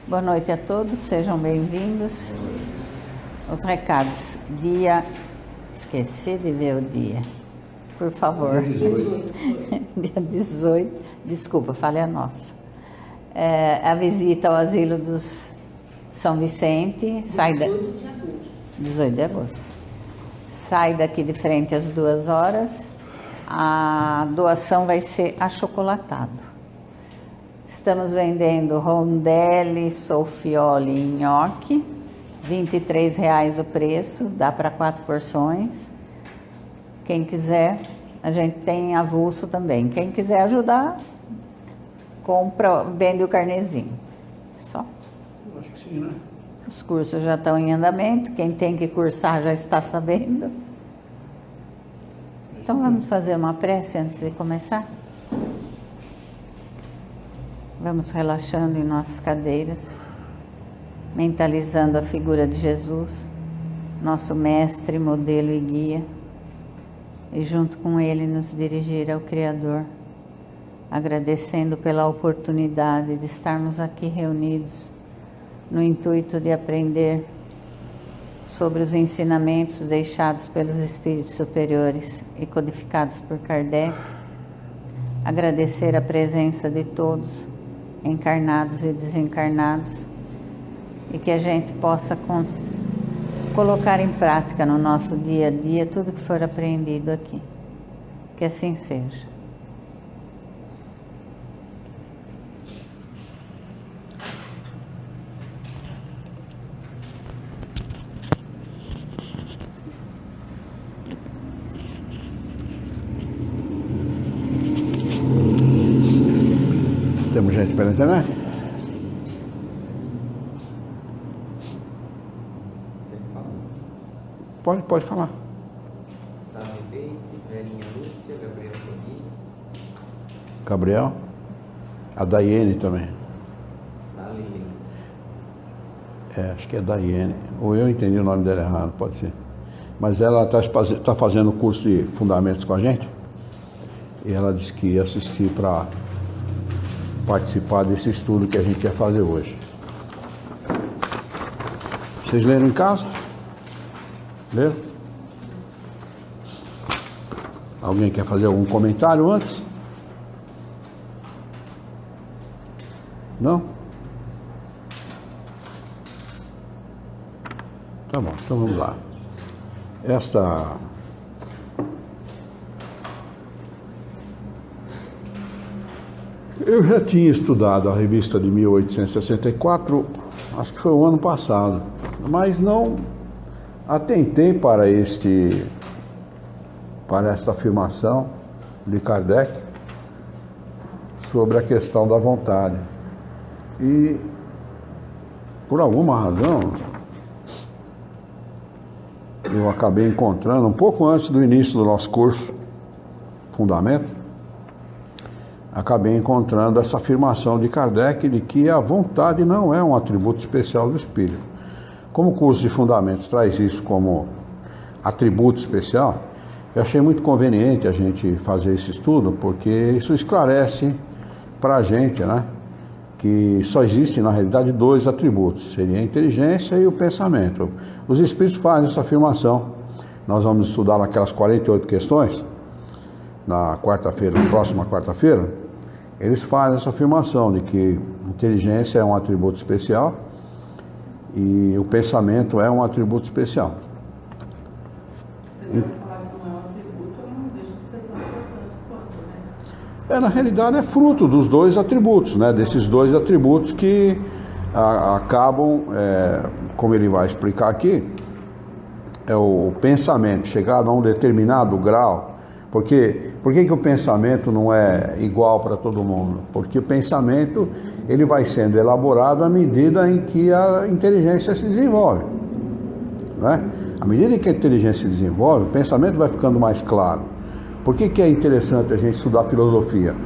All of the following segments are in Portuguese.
Boa noite a todos, sejam bem-vindos. Os recados. Esqueci de ver o dia. Por favor. Dia 18. Desculpa, falha nossa. A visita ao Asilo dos São Vicente. 18 de agosto. Sai daqui de frente às 2 horas. A doação vai ser achocolatado. Estamos vendendo rondelli, solfioli e nhoque, R$ 23,00 o preço, dá para 4 porções. Quem quiser, a gente tem avulso também. Quem quiser ajudar, compra, vende o carnezinho. Só. Eu acho que sim, né? Os cursos já estão em andamento, quem tem que cursar já está sabendo. Então vamos fazer uma prece antes de começar? Vamos relaxando em nossas cadeiras, mentalizando a figura de Jesus, nosso mestre, modelo e guia, e junto com ele nos dirigir ao Criador, agradecendo pela oportunidade de estarmos aqui reunidos no intuito de aprender sobre os ensinamentos deixados pelos espíritos superiores e codificados por Kardec, agradecer a presença de todos, encarnados e desencarnados, e que a gente possa colocar em prática no nosso dia a dia tudo que for aprendido aqui. Que assim seja. Temos gente pela internet? Pode falar. Davi Leite, Verinha Lúcia, Gabriel Muniz. Gabriel. A Daiane também. Dali. Acho que é Daiane. Ou eu entendi o nome dela errado, pode ser. Mas ela está fazendo o curso de fundamentos com a gente. E ela disse que ia assistir para participar desse estudo que a gente ia fazer hoje. Vocês leram em casa? Leram? Alguém quer fazer algum comentário antes? Não? Tá bom, então vamos lá. Eu já tinha estudado a revista de 1864, acho que foi o ano passado, mas não atentei para esta afirmação de Kardec sobre a questão da vontade. E, por alguma razão, eu acabei encontrando, um pouco antes do início do nosso curso, Fundamento, acabei encontrando essa afirmação de Kardec de que a vontade não é um atributo especial do espírito. Como o curso de Fundamentos traz isso como atributo especial, eu achei muito conveniente a gente fazer esse estudo, porque isso esclarece para a gente, né, que só existem, na realidade, 2 atributos, seria a inteligência e o pensamento. Os espíritos fazem essa afirmação. Nós vamos estudar naquelas 48 questões, na quarta-feira, na próxima quarta-feira. Eles fazem essa afirmação de que inteligência é um atributo especial e o pensamento é um atributo especial. Falar que não é um atributo, não deixa de ser tão importante quanto, né? Na realidade é fruto dos 2 atributos, né? Desses 2 atributos que acabam, como ele vai explicar aqui, é o pensamento chegado a um determinado grau. Por que o pensamento não é igual para todo mundo? Porque o pensamento ele vai sendo elaborado à medida em que a inteligência se desenvolve, né? À medida em que a inteligência se desenvolve, o pensamento vai ficando mais claro. Por que é interessante a gente estudar filosofia?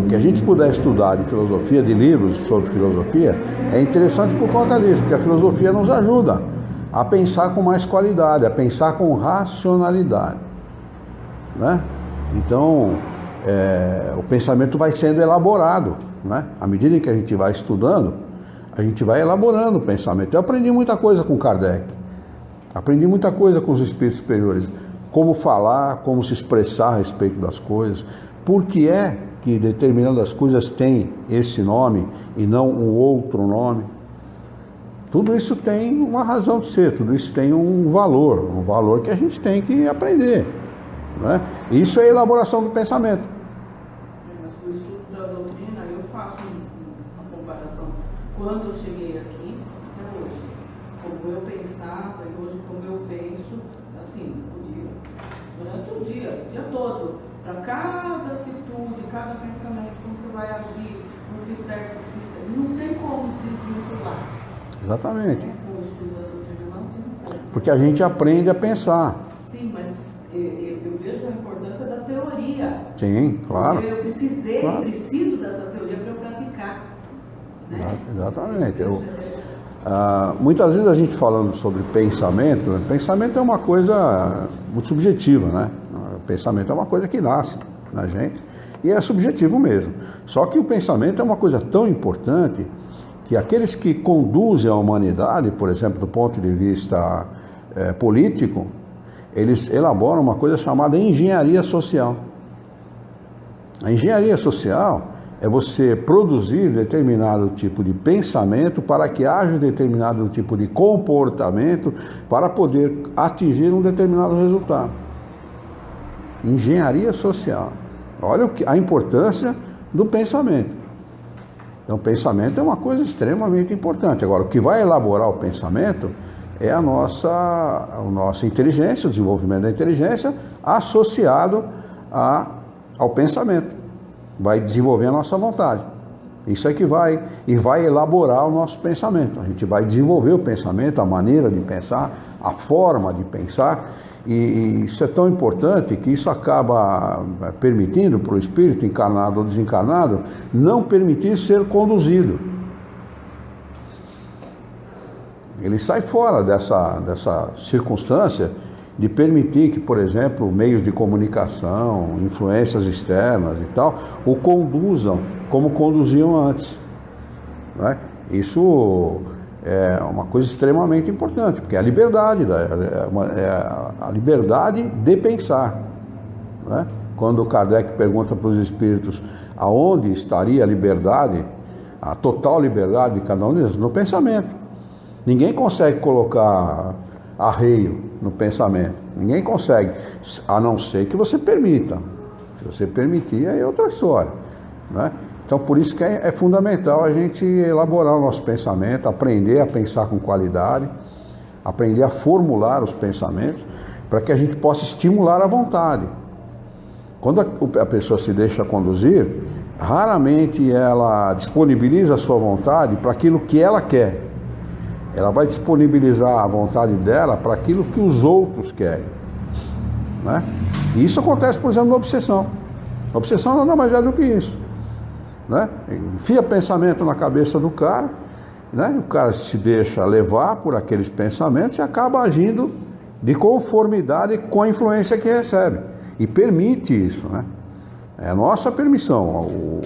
O que a gente puder estudar de filosofia, de livros sobre filosofia, é interessante por conta disso, porque a filosofia nos ajuda a pensar com mais qualidade, a pensar com racionalidade, né? Então, o pensamento vai sendo elaborado, não é? À medida em que a gente vai estudando, a gente vai elaborando o pensamento. Eu aprendi muita coisa com Kardec, aprendi muita coisa com os espíritos superiores, como falar, como se expressar a respeito das coisas, por que é que determinadas coisas têm esse nome e não um outro nome. Tudo isso tem uma razão de ser, tudo isso tem um valor que a gente tem que aprender, não é? Isso é a elaboração do pensamento. Mas o estudo da doutrina, eu faço uma comparação. Quando eu cheguei aqui, até hoje, como eu pensava e hoje como eu penso, assim, durante o dia todo, para cada atitude, cada pensamento, como você vai agir, não fiz certo, se fiz certo, não tem como desvincular. Exatamente. Com o estudo da doutrina não tem como. Porque a gente aprende a pensar. Sim, mas eu vejo a importância da teoria. Sim, claro. Eu preciso dessa teoria para eu praticar. Né? Exatamente. Muitas vezes a gente falando sobre pensamento, né? Pensamento é uma coisa muito subjetiva, né? Pensamento é uma coisa que nasce na gente e é subjetivo mesmo. Só que o pensamento é uma coisa tão importante que aqueles que conduzem a humanidade, por exemplo, do ponto de vista político, eles elaboram uma coisa chamada engenharia social. A engenharia social é você produzir determinado tipo de pensamento para que haja determinado tipo de comportamento para poder atingir um determinado resultado. Engenharia social. Olha a importância do pensamento. Então, o pensamento é uma coisa extremamente importante. Agora, o que vai elaborar o pensamento é a nossa inteligência, o desenvolvimento da inteligência associado ao pensamento. Vai desenvolver a nossa vontade. Isso é que vai elaborar o nosso pensamento. A gente vai desenvolver o pensamento, a maneira de pensar, a forma de pensar. E isso é tão importante que isso acaba permitindo para o espírito, encarnado ou desencarnado, não permitir ser conduzido. Ele sai fora dessa circunstância de permitir que, por exemplo, meios de comunicação, influências externas e tal, o conduzam como conduziam antes. Não é? Isso é uma coisa extremamente importante, porque é a liberdade, a liberdade de pensar. Não é? Quando Kardec pergunta para os espíritos aonde estaria a liberdade, a total liberdade de cada um deles, no pensamento. Ninguém consegue colocar arreio no pensamento, ninguém consegue, a não ser que você permita. Se você permitir, aí é outra história, né? Então, por isso que é fundamental a gente elaborar o nosso pensamento, aprender a pensar com qualidade, aprender a formular os pensamentos, para que a gente possa estimular a vontade. Quando a pessoa se deixa conduzir, raramente ela disponibiliza a sua vontade para aquilo que ela quer. Ela vai disponibilizar a vontade dela para aquilo que os outros querem, né? E isso acontece, por exemplo, na obsessão. A obsessão nada mais é do que isso, né? Enfia pensamento na cabeça do cara, né? O cara se deixa levar por aqueles pensamentos e acaba agindo de conformidade com a influência que recebe. E permite isso, né? É a nossa permissão.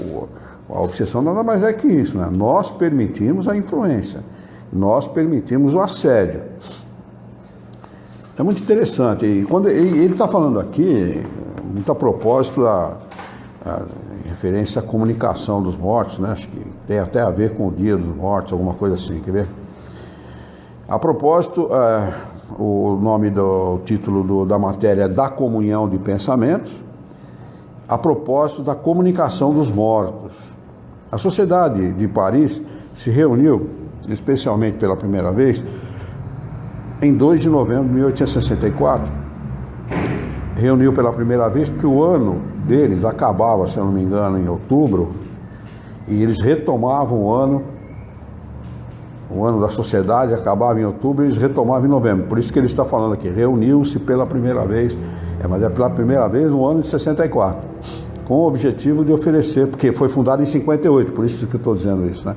A obsessão nada mais é que isso, né? Nós permitimos a influência. Nós permitimos o assédio. É muito interessante. E quando ele está falando aqui, muito a propósito em referência à comunicação dos mortos, né? Acho que tem até a ver com o Dia dos Mortos, alguma coisa assim, quer ver? A propósito, o título da matéria é Da Comunhão de Pensamentos, a propósito da comunicação dos mortos. A Sociedade de Paris se reuniu, especialmente pela primeira vez, em 2 de novembro de 1864, reuniu pela primeira vez porque o ano deles acabava, se eu não me engano, em outubro, e eles retomavam o ano da sociedade acabava em outubro e eles retomavam em novembro. Por isso que ele está falando aqui, reuniu-se pela primeira vez, mas é pela primeira vez no ano de 64, com o objetivo de oferecer, porque foi fundado em 58, por isso que eu estou dizendo isso, né?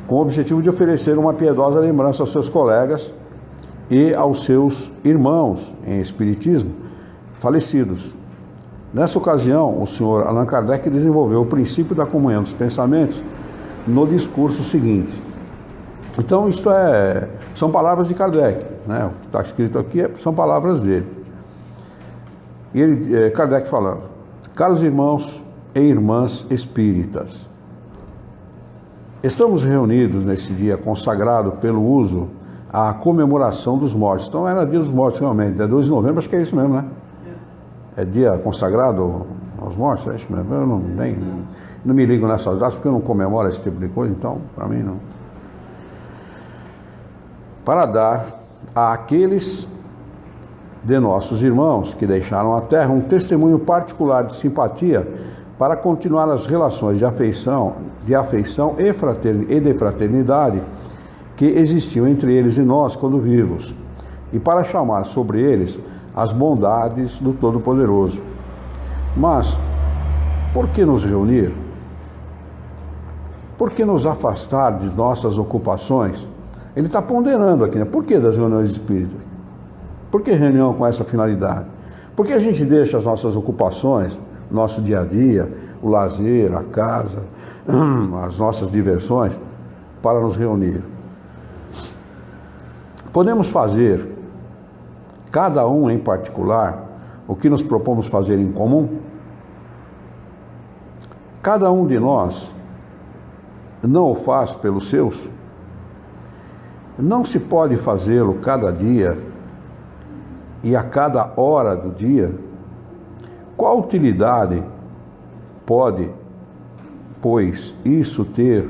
Com o objetivo de oferecer uma piedosa lembrança aos seus colegas e aos seus irmãos em espiritismo falecidos, Nessa ocasião, o senhor Allan Kardec desenvolveu o princípio da comunhão dos pensamentos no discurso seguinte. Então, são palavras de Kardec, né? O que está escrito aqui são palavras dele. E Kardec falando: caros irmãos e irmãs espíritas, estamos reunidos nesse dia consagrado pelo uso à comemoração dos mortos. Então, era dia dos mortos, realmente, é 2 de novembro, acho que é isso mesmo, né? É dia consagrado aos mortos, é isso mesmo. Eu não me ligo nessas datas, porque eu não comemoro esse tipo de coisa, então, para mim, não. Para dar àqueles de nossos irmãos que deixaram a terra um testemunho particular de simpatia para continuar as relações de afeição e de fraternidade que existiam entre eles e nós quando vivos, e para chamar sobre eles as bondades do Todo-Poderoso. Mas, por que nos reunir? Por que nos afastar de nossas ocupações? Ele está ponderando aqui, né? Por que das reuniões espíritas? Por que reunião com essa finalidade? Por que a gente deixa as nossas ocupações, nosso dia a dia, o lazer, a casa, as nossas diversões, para nos reunir? Podemos fazer, cada um em particular, o que nos propomos fazer em comum? Cada um de nós não o faz pelos seus? Não se pode fazê-lo cada dia e a cada hora do dia? Qual utilidade pode, pois, isso ter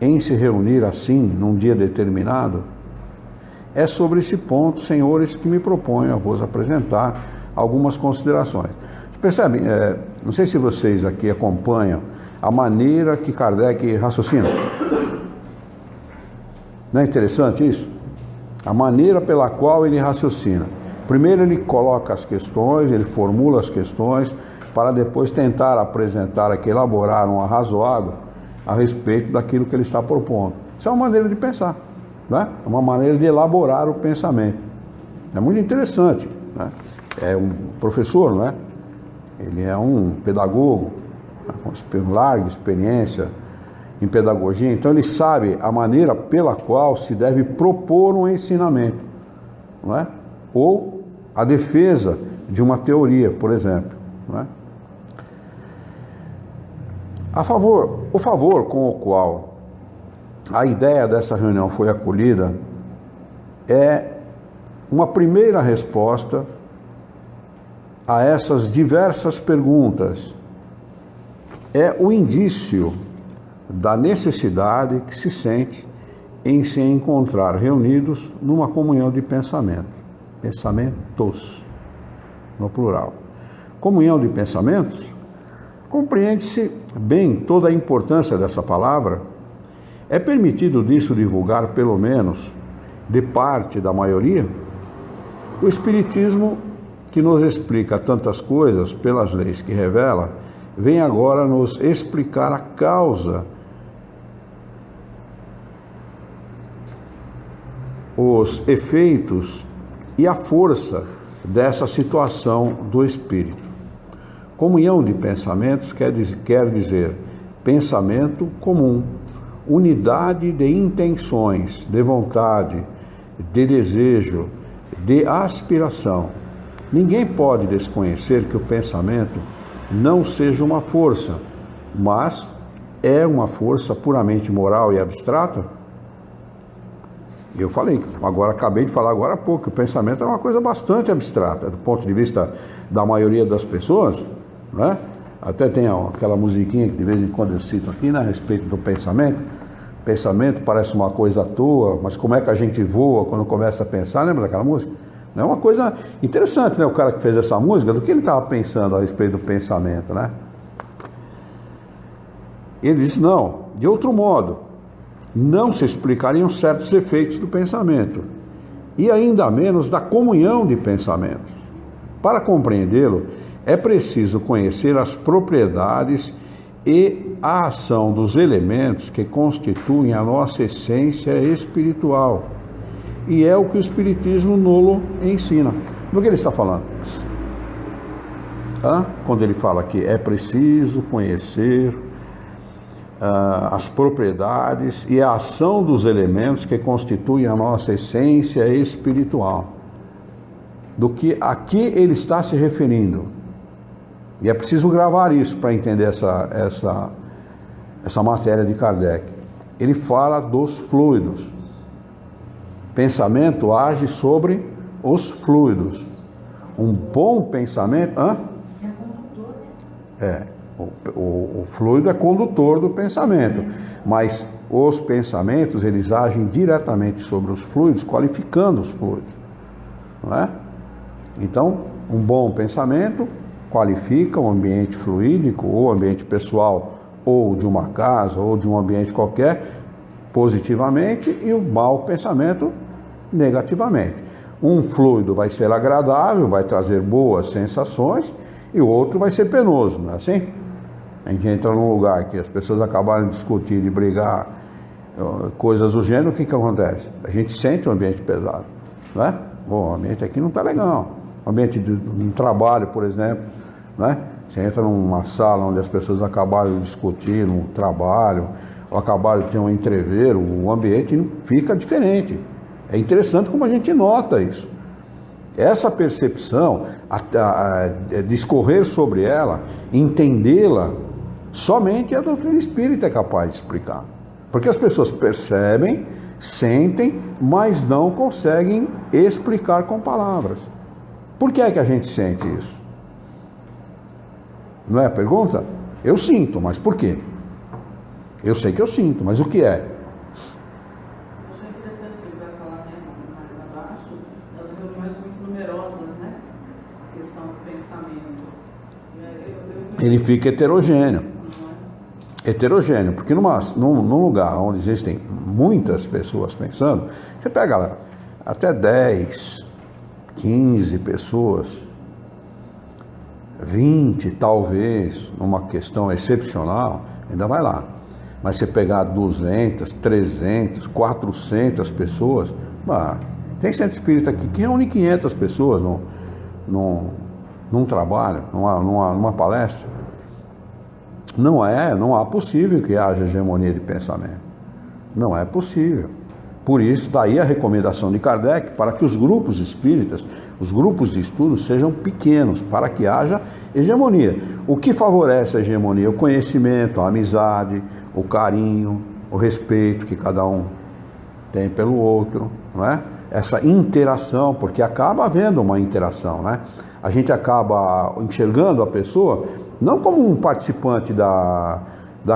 em se reunir assim num dia determinado? É sobre esse ponto, senhores, que me proponho a vos apresentar algumas considerações. Percebem? Não sei se vocês aqui acompanham a maneira que Kardec raciocina. Não é interessante isso? A maneira pela qual ele raciocina. Primeiro ele coloca as questões, ele formula as questões, para depois tentar apresentar aqui, elaborar um arrazoado a respeito daquilo que ele está propondo. Isso é uma maneira de pensar, né? É uma maneira de elaborar o pensamento. É muito interessante, né? É um professor, não é? Ele é um pedagogo, né? Com larga experiência em pedagogia, então ele sabe a maneira pela qual se deve propor um ensinamento, não é? Ou a defesa de uma teoria, por exemplo, não é? O favor com o qual a ideia dessa reunião foi acolhida é uma primeira resposta a essas diversas perguntas. É o indício da necessidade que se sente em se encontrar reunidos numa comunhão de pensamento. Pensamentos, no plural. Comunhão de pensamentos, compreende-se bem toda a importância dessa palavra. É permitido disso divulgar, pelo menos, de parte da maioria? O Espiritismo, que nos explica tantas coisas pelas leis que revela, vem agora nos explicar a causa, os efeitos e a força dessa situação do espírito. Comunhão de pensamentos quer dizer pensamento comum, unidade de intenções, de vontade, de desejo, de aspiração. Ninguém pode desconhecer que o pensamento não seja uma força, mas é uma força puramente moral e abstrata. Eu falei, acabei de falar agora há pouco, que o pensamento é uma coisa bastante abstrata, do ponto de vista da maioria das pessoas, né? Até tem aquela musiquinha que de vez em quando eu cito aqui, né, a respeito do pensamento. Pensamento parece uma coisa à toa, mas como é que a gente voa quando começa a pensar? Lembra daquela música? É uma coisa interessante, né? O cara que fez essa música, do que ele estava pensando a respeito do pensamento, né? Ele disse, não, de outro modo, não se explicariam certos efeitos do pensamento, e ainda menos da comunhão de pensamentos. Para compreendê-lo, é preciso conhecer as propriedades e a ação dos elementos que constituem a nossa essência espiritual. E é o que o Espiritismo nulo ensina. Do que ele está falando? quando ele fala que é preciso conhecer as propriedades e a ação dos elementos que constituem a nossa essência espiritual, do que aqui ele está se referindo. E é preciso gravar isso para entender essa matéria de Kardec. Ele fala dos fluidos. Pensamento age sobre os fluidos. Um bom pensamento... O fluido é condutor do pensamento, mas os pensamentos, eles agem diretamente sobre os fluidos, qualificando os fluidos, não é? Então, um bom pensamento qualifica o ambiente fluídico, ou ambiente pessoal, ou de uma casa, ou de um ambiente qualquer, positivamente, e o mau pensamento, negativamente. Um fluido vai ser agradável, vai trazer boas sensações, e o outro vai ser penoso, não é assim? A gente entra num lugar que as pessoas acabaram de discutir, de brigar, coisas do gênero, o que acontece? A gente sente um ambiente pesado, não é? Bom, o ambiente aqui não está legal. O ambiente de um trabalho, por exemplo, né? Você entra numa sala onde as pessoas acabaram de discutir no trabalho, ou acabaram de ter um entreveiro, o ambiente fica diferente. É interessante como a gente nota isso. Essa percepção, discorrer sobre ela, entendê-la, somente a doutrina espírita é capaz de explicar. Porque as pessoas percebem, sentem, mas não conseguem explicar com palavras. Por que é que a gente sente isso? Não é a pergunta? Eu sinto, mas por quê? Eu sei que eu sinto, mas o que é? Eu achei interessante que ele vai falar, né, mais abaixo, das reuniões muito numerosas, né? A questão do pensamento. Ele fica heterogêneo. Heterogêneo, porque num lugar onde existem muitas pessoas pensando, você pega lá, até 10, 15 pessoas, 20 talvez, numa questão excepcional, ainda vai lá. Mas você pegar 200, 300, 400 pessoas, tem centro espírita aqui que reúne 500 pessoas num trabalho, numa palestra. Não há possível que haja hegemonia de pensamento. Não é possível. Por isso, daí a recomendação de Kardec para que os grupos espíritas, os grupos de estudo sejam pequenos, para que haja hegemonia. O que favorece a hegemonia? O conhecimento, a amizade, o carinho, o respeito que cada um tem pelo outro, não é? Essa interação, porque acaba havendo uma interação, né? A gente acaba enxergando a pessoa não como um participante da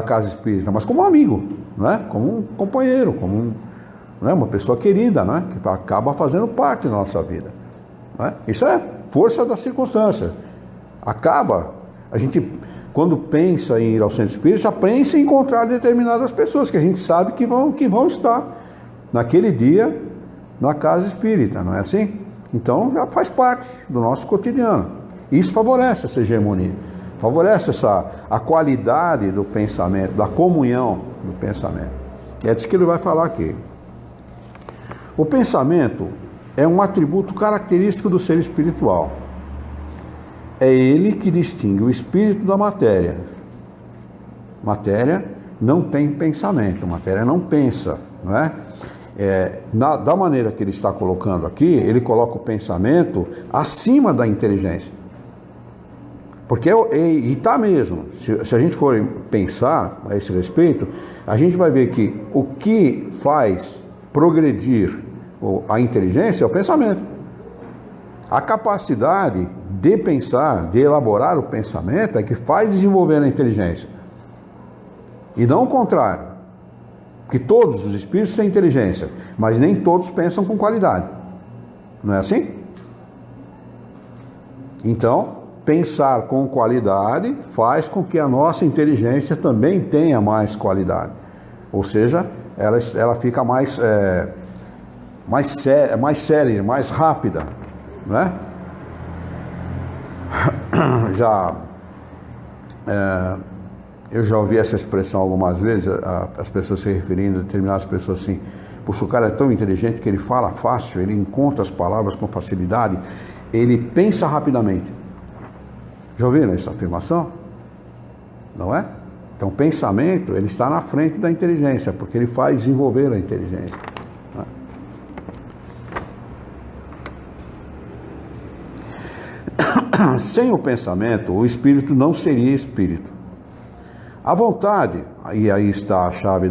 casa espírita, mas como um amigo, não é? Como um companheiro, como uma pessoa querida, não é? Que acaba fazendo parte da nossa vida, não é? Isso é força da circunstância. A gente, quando pensa em ir ao centro espírita, já pensa em encontrar determinadas pessoas que a gente sabe que vão estar naquele dia na casa espírita, não é assim? Então já faz parte do nosso cotidiano. Isso favorece essa hegemonia, favorece a qualidade do pensamento, da comunhão do pensamento. É disso que ele vai falar aqui. O pensamento é um atributo característico do ser espiritual. É ele que distingue o espírito da matéria. Matéria não tem pensamento, matéria não pensa, não é? Da maneira que ele está colocando aqui, ele coloca o pensamento acima da inteligência. Porque está mesmo, se a gente for pensar a esse respeito, a gente vai ver que o que faz progredir a inteligência é o pensamento. A capacidade de pensar, de elaborar o pensamento é que faz desenvolver a inteligência. E não o contrário. Que todos os espíritos têm inteligência, mas nem todos pensam com qualidade. Não é assim? Então, pensar com qualidade faz com que a nossa inteligência também tenha mais qualidade. Ou seja, ela fica mais célere, mais rápida, não é? Eu já ouvi essa expressão algumas vezes, as pessoas se referindo a determinadas pessoas assim: puxa, o cara é tão inteligente que ele fala fácil, ele encontra as palavras com facilidade, ele pensa rapidamente. Já ouviram essa afirmação? Não é? Então o pensamento, ele está na frente da inteligência, porque ele faz desenvolver a inteligência. Sem o pensamento, o espírito não seria espírito. A vontade, e aí está a chave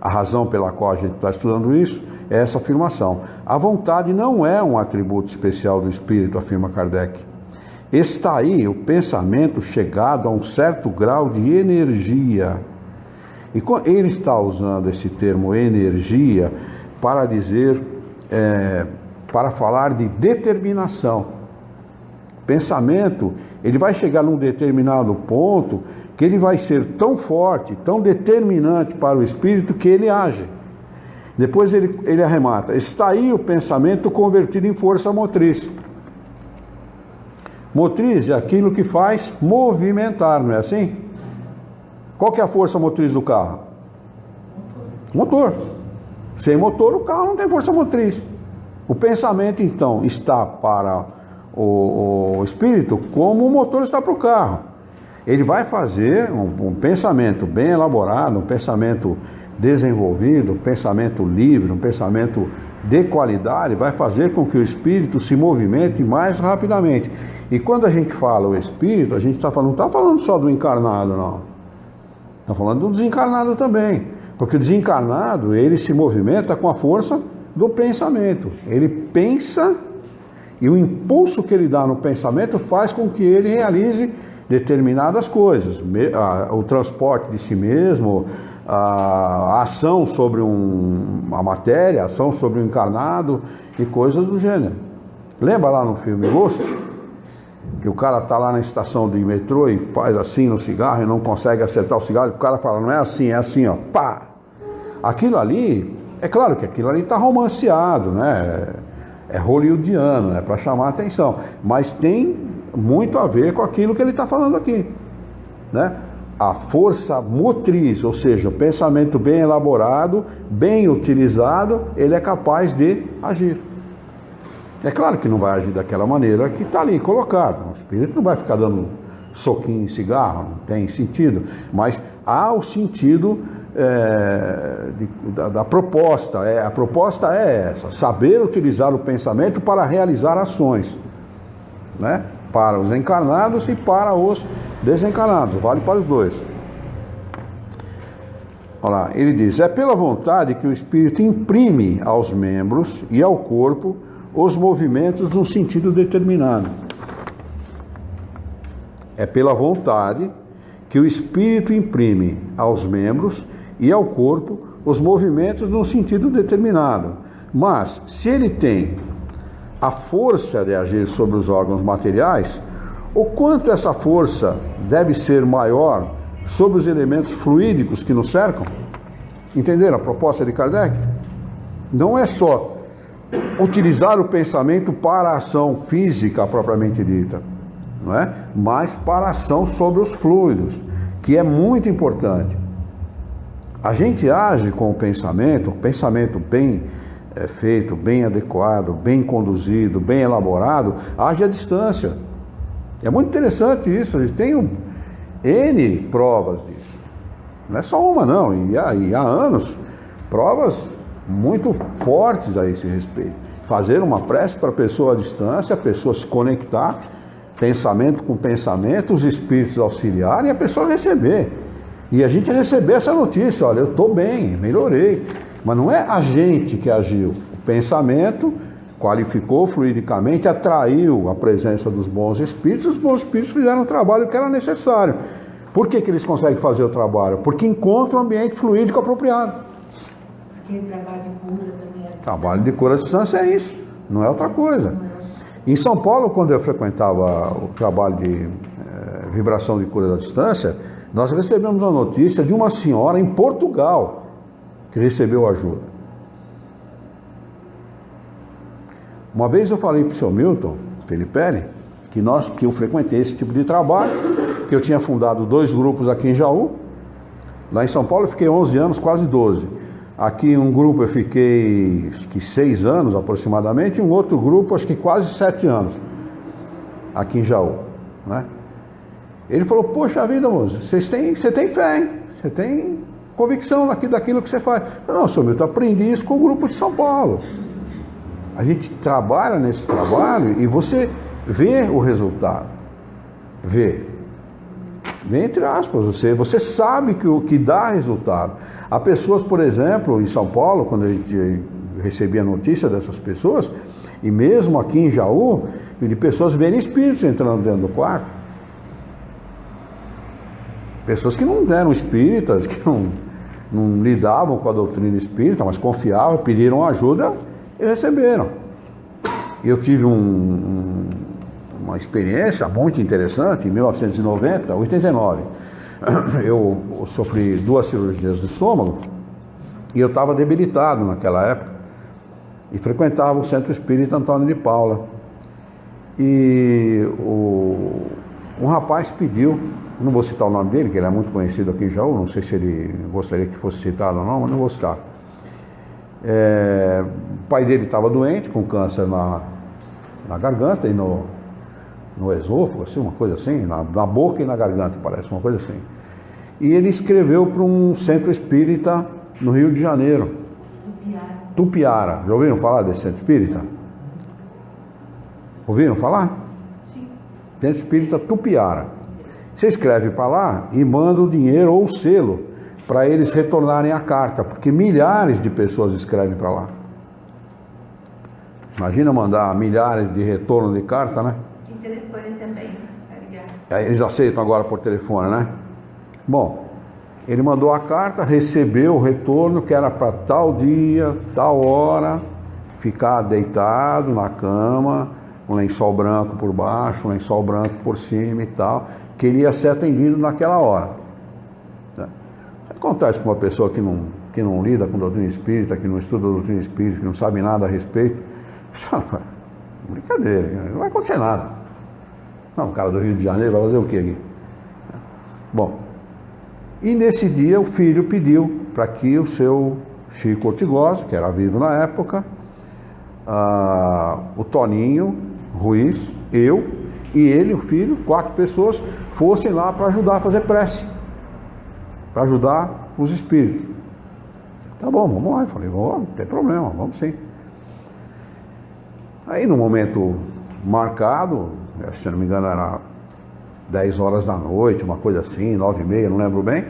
a razão pela qual a gente está estudando isso, é essa afirmação. A vontade não é um atributo especial do espírito, afirma Kardec. Está aí o pensamento chegado a um certo grau de energia. E ele está usando esse termo energia para dizer, para falar de determinação. Pensamento, ele vai chegar num determinado ponto que ele vai ser tão forte, tão determinante para o espírito que ele age. Depois ele arremata, está aí o pensamento convertido em força motriz. Motriz é aquilo que faz movimentar, não é assim? Qual que é a força motriz do carro? Motor. Sem motor o carro não tem força motriz. O pensamento então está para o espírito como o motor está para o carro. Ele vai fazer um pensamento bem elaborado, um pensamento desenvolvido, um pensamento livre, um pensamento de qualidade, vai fazer com que o espírito se movimente mais rapidamente. E quando a gente fala o espírito, a gente não está falando só do encarnado, não. Está falando do desencarnado também. Porque o desencarnado, ele se movimenta com a força do pensamento. Ele pensa e o impulso que ele dá no pensamento faz com que ele realize determinadas coisas. O transporte de si mesmo, a ação sobre a matéria, a ação sobre o encarnado e coisas do gênero. Lembra lá no filme Ghost? Que o cara está lá na estação de metrô e faz assim no cigarro e não consegue acertar o cigarro. O cara fala, não é assim, ó, pá. Aquilo ali, é claro que aquilo ali está romanceado, né? É hollywoodiano, é para chamar a atenção. Mas tem muito a ver com aquilo que ele está falando aqui, né? A força motriz, ou seja, o pensamento bem elaborado, bem utilizado, ele é capaz de agir. É claro que não vai agir daquela maneira que está ali colocado. O espírito não vai ficar dando soquinho em cigarro, não tem sentido. Mas há o sentido da proposta. A proposta é essa: saber utilizar o pensamento para realizar ações, né? Para os encarnados e para os desencarnados. Vale para os dois. Olha lá, ele diz: é pela vontade que o espírito imprime aos membros e ao corpo os movimentos num sentido determinado. É pela vontade que o espírito imprime aos membros e ao corpo os movimentos num sentido determinado. Mas, se ele tem a força de agir sobre os órgãos materiais, o quanto essa força deve ser maior sobre os elementos fluídicos que nos cercam? Entenderam a proposta de Kardec? Não é só utilizar o pensamento para a ação física propriamente dita, não é? Mas para a ação sobre os fluidos, que é muito importante. A gente age com o pensamento bem feito, bem adequado, bem conduzido, bem elaborado, age à distância. É muito interessante isso, a gente tem N provas disso. Não é só uma não, e há anos, provas muito fortes a esse respeito. Fazer uma prece para a pessoa à distância, a pessoa se conectar, pensamento com pensamento, os espíritos auxiliarem e a pessoa receber. E a gente receber essa notícia, olha, eu estou bem, melhorei. Mas não é a gente que agiu. O pensamento qualificou fluidicamente, atraiu a presença dos bons espíritos, os bons espíritos fizeram o trabalho que era necessário. Por que eles conseguem fazer o trabalho? Porque encontram um ambiente fluídico apropriado. Aquele trabalho de cura também é Trabalho de cura à distância é isso, não é outra coisa. Em São Paulo, quando eu frequentava o trabalho de vibração de cura à distância, nós recebemos a notícia de uma senhora em Portugal que recebeu ajuda. Uma vez eu falei para o seu Milton Felipe, que eu frequentei esse tipo de trabalho, que eu tinha fundado 2 grupos aqui em Jaú. Lá em São Paulo eu fiquei 11 anos, quase 12. Aqui um grupo eu fiquei acho que 6 anos aproximadamente, e um outro grupo acho que quase 7 anos, aqui em Jaú. né? Ele falou, poxa vida, moço, você tem fé, hein? Você tem convicção daquilo que você faz. Eu falei, não, senhor Milton, eu aprendi isso com o grupo de São Paulo. A gente trabalha nesse trabalho e você vê o resultado. Vê entre aspas, você sabe que dá resultado. Há pessoas, por exemplo, em São Paulo, quando a gente recebia notícia dessas pessoas, e mesmo aqui em Jaú, de pessoas verem espíritos entrando dentro do quarto. Pessoas que não eram espíritas, que não lidavam com a doutrina espírita, mas confiavam, pediram ajuda e receberam. Eu tive uma experiência muito interessante, em 1990, 89. Eu sofri 2 cirurgias de estômago e eu estava debilitado naquela época e frequentava o Centro Espírita Antônio de Paula. E um rapaz pediu, não vou citar o nome dele, que ele é muito conhecido aqui em Jaú, não sei se ele gostaria que fosse citado ou não, mas não vou citar. O pai dele estava doente, com câncer na garganta e no esôfago, assim, uma coisa assim, na boca e na garganta, parece, uma coisa assim. E ele escreveu para um centro espírita no Rio de Janeiro. Tupiara. Já ouviram falar desse centro espírita? Ouviram falar? Sim. Centro espírita Tupiara. Você escreve para lá e manda o dinheiro ou o selo para eles retornarem a carta, porque milhares de pessoas escrevem para lá. Imagina mandar milhares de retorno de carta, né? Telefone também, tá ligado? Eles aceitam agora por telefone, né? Bom, ele mandou a carta, recebeu o retorno, que era para tal dia, tal hora, ficar deitado na cama, um lençol branco por baixo, um lençol branco por cima e tal, que ele ia ser atendido naquela hora. Acontece com uma pessoa que não lida com doutrina espírita, que não estuda doutrina espírita, que não sabe nada a respeito, você fala, brincadeira, não vai acontecer nada. Não, o cara do Rio de Janeiro vai fazer o quê aqui? Bom, e nesse dia o filho pediu para que o seu Chico Ortigosa, que era vivo na época, o Toninho Ruiz, eu e ele, o filho, 4 pessoas, fossem lá para ajudar a fazer prece, para ajudar os espíritos. Tá bom, vamos lá. Eu falei, não tem problema, vamos sim. Aí no momento marcado, se não me engano era 10 horas da noite, uma coisa assim, 9h30, não lembro bem,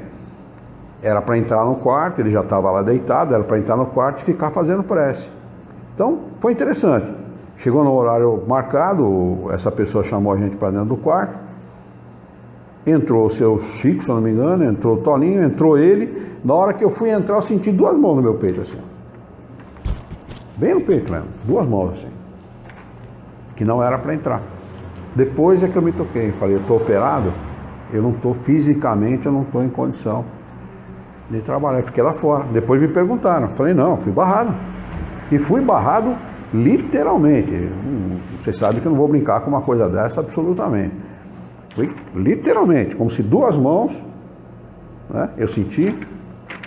era para entrar no quarto, ele já estava lá deitado, era para entrar no quarto e ficar fazendo prece. Então foi interessante. Chegou no horário marcado, essa pessoa chamou a gente para dentro do quarto, entrou o seu Chico, se eu não me engano, entrou o Toninho, entrou ele. Na hora que eu fui entrar, eu senti 2 mãos no meu peito, assim. Bem no peito mesmo, 2 mãos assim. Que não era para entrar. Depois é que eu me toquei, falei, eu estou operado, eu não estou fisicamente, eu não estou em condição de trabalhar. Eu fiquei lá fora. Depois me perguntaram, falei, não, fui barrado. E fui barrado literalmente. Você sabe que eu não vou brincar com uma coisa dessa absolutamente. Fui literalmente, como se 2 mãos, né, eu senti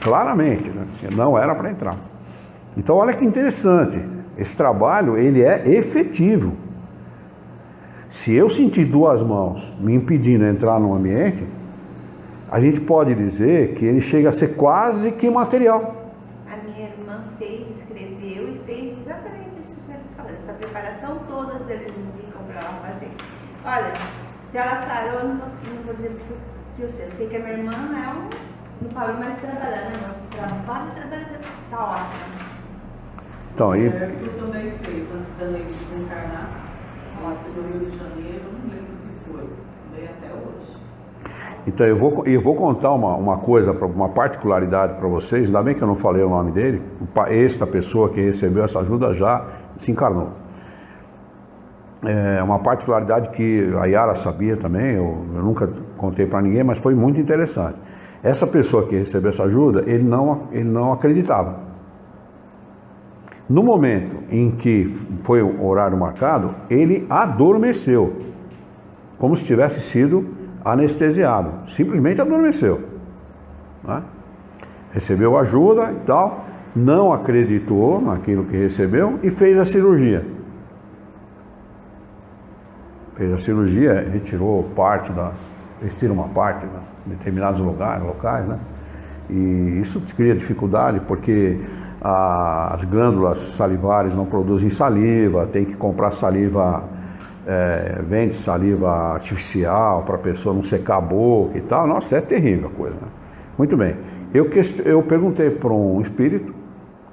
claramente, né, que não era para entrar. Então olha que interessante, esse trabalho ele é efetivo. Se eu sentir 2 mãos me impedindo de entrar no ambiente, a gente pode dizer que ele chega a ser quase que material. A minha irmã escreveu e fez exatamente isso que você está falando. Essa preparação todas eles indicam para ela fazer. Olha, se ela sarou, não vou dizer que eu sei. Eu sei que a minha irmã não parou mais de trabalhar, né, irmã? Trabalha, tá ótima. Então, aí... O Arthur também fez, antes da lei desencarnar, ela se do Rio de Janeiro, não lembro o que foi, veio até hoje. Então eu vou contar uma coisa, uma particularidade para vocês, ainda bem que eu não falei o nome dele, esta pessoa que recebeu essa ajuda já se encarnou. É uma particularidade que a Yara sabia também, eu nunca contei para ninguém, mas foi muito interessante. Essa pessoa que recebeu essa ajuda, ele não acreditava. No momento em que foi o horário marcado, ele adormeceu, como se tivesse sido anestesiado, simplesmente adormeceu, né? Recebeu ajuda e tal, não acreditou naquilo que recebeu e fez a cirurgia. fez a cirurgia, retirou parte eles tiram uma parte, né, em determinados locais, né? E isso cria dificuldade, porque as glândulas salivares não produzem saliva, tem que comprar saliva, vende saliva artificial para a pessoa não secar a boca e tal. Nossa, é terrível a coisa, né? Muito bem, eu perguntei para um espírito,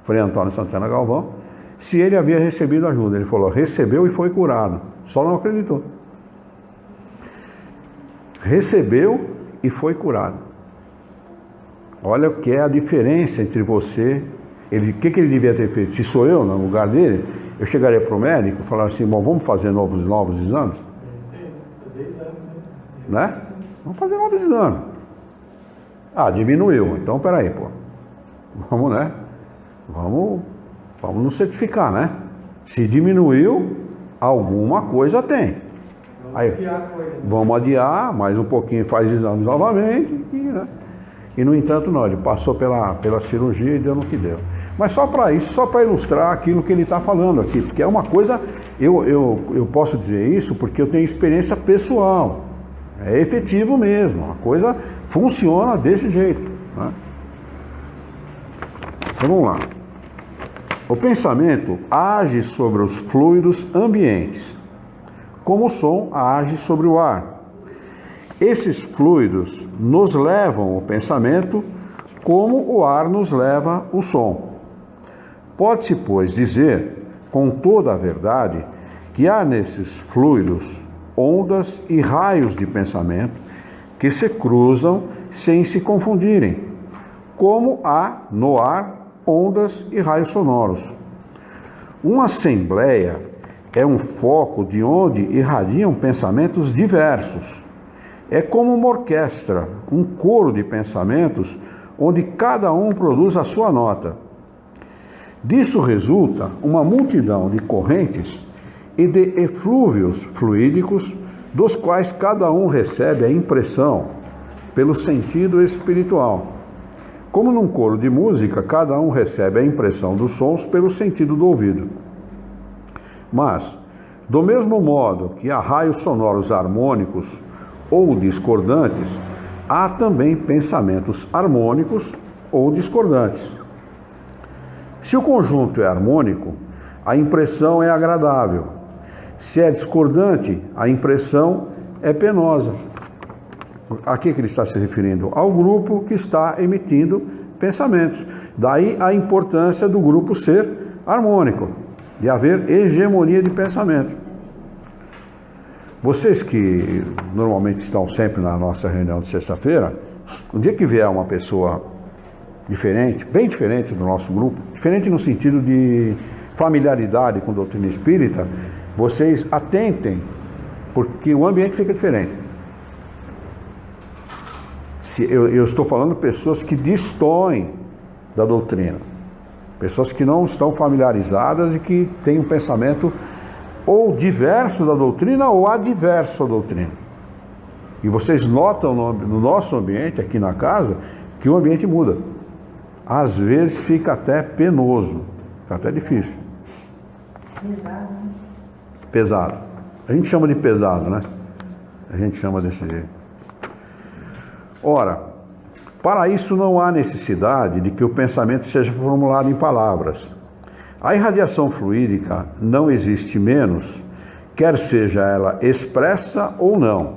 Frei Antônio Santana Galvão, se ele havia recebido ajuda. Ele falou, recebeu e foi curado, só não acreditou. Recebeu e foi curado. Olha o que é a diferença entre você. O que ele devia ter feito? Se sou eu no lugar dele, eu chegaria para o médico e falaria assim, bom, vamos fazer novos exames? Fazer exame, Né? Vamos fazer novos exames. Ah, diminuiu. Então, peraí, pô. Vamos, né? Vamos nos certificar, né? Se diminuiu, alguma coisa tem. Aí, vamos adiar, mais um pouquinho, faz exames novamente, né? E no entanto não, ele passou pela cirurgia e deu no que deu. Mas só para isso, só para ilustrar aquilo que ele está falando aqui, porque é uma coisa, eu posso dizer isso porque eu tenho experiência pessoal, é efetivo mesmo, a coisa funciona desse jeito, né? Então vamos lá. O pensamento age sobre os fluidos ambientes, como o som age sobre o ar. Esses fluidos nos levam ao pensamento, como o ar nos leva o som. Pode-se, pois, dizer, com toda a verdade, que há nesses fluidos ondas e raios de pensamento que se cruzam sem se confundirem, como há no ar ondas e raios sonoros. Uma assembleia é um foco de onde irradiam pensamentos diversos. É como uma orquestra, um coro de pensamentos, onde cada um produz a sua nota. Disso resulta uma multidão de correntes e de eflúvios fluídicos, dos quais cada um recebe a impressão pelo sentido espiritual. Como num coro de música, cada um recebe a impressão dos sons pelo sentido do ouvido. Mas, do mesmo modo que há raios sonoros harmônicos ou discordantes, há também pensamentos harmônicos ou discordantes. Se o conjunto é harmônico, a impressão é agradável. Se é discordante, a impressão é penosa. A que ele está se referindo? Ao grupo que está emitindo pensamentos. Daí a importância do grupo ser harmônico, de haver hegemonia de pensamento. Vocês que normalmente estão sempre na nossa reunião de sexta-feira, o dia que vier uma pessoa diferente, bem diferente do nosso grupo, diferente no sentido de familiaridade com a doutrina espírita, vocês atentem, porque o ambiente fica diferente. Eu estou falando de pessoas que destoem da doutrina, pessoas que não estão familiarizadas e que têm um pensamento ou diverso da doutrina ou adverso à doutrina. E vocês notam no nosso ambiente, aqui na casa, que o ambiente muda. Às vezes fica até penoso, fica até difícil. Pesado, né? Pesado. A gente chama de pesado, né? A gente chama desse jeito. Ora, para isso não há necessidade de que o pensamento seja formulado em palavras. A irradiação fluídica não existe menos, quer seja ela expressa ou não.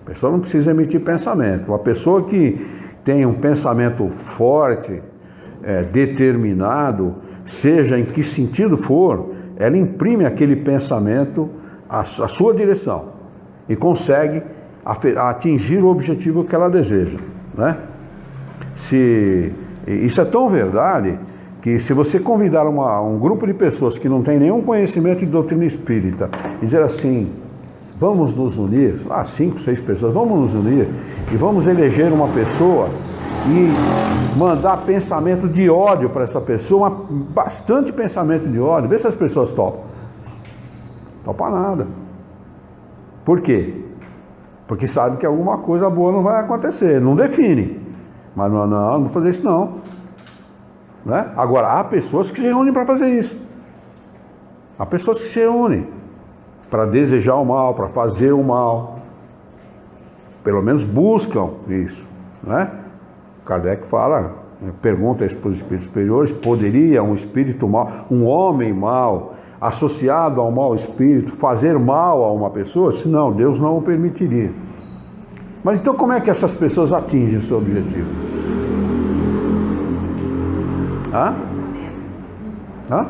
A pessoa não precisa emitir pensamento. Uma pessoa que tem um pensamento forte, determinado, seja em que sentido for, ela imprime aquele pensamento à sua direção e consegue atingir o objetivo que ela deseja, né? Isso é tão verdade que se você convidar um grupo de pessoas que não tem nenhum conhecimento de doutrina espírita e dizer assim, vamos nos unir, 5, 6 pessoas, vamos nos unir e vamos eleger uma pessoa e mandar pensamento de ódio para essa pessoa, bastante pensamento de ódio, vê se as pessoas topam. Topa nada. Por quê? Porque sabe que alguma coisa boa não vai acontecer, não define. Mas não vou fazer isso não. Né? Agora, há pessoas que se reúnem para fazer isso. Há pessoas que se reúnem para desejar o mal, para fazer o mal. Pelo menos buscam isso, né? Kardec fala, pergunta para os espíritos superiores, poderia um espírito mau, um homem mau, associado ao mau espírito, fazer mal a uma pessoa? Se não, Deus não o permitiria. Mas então como é que essas pessoas atingem o seu objetivo? Hã? Hã?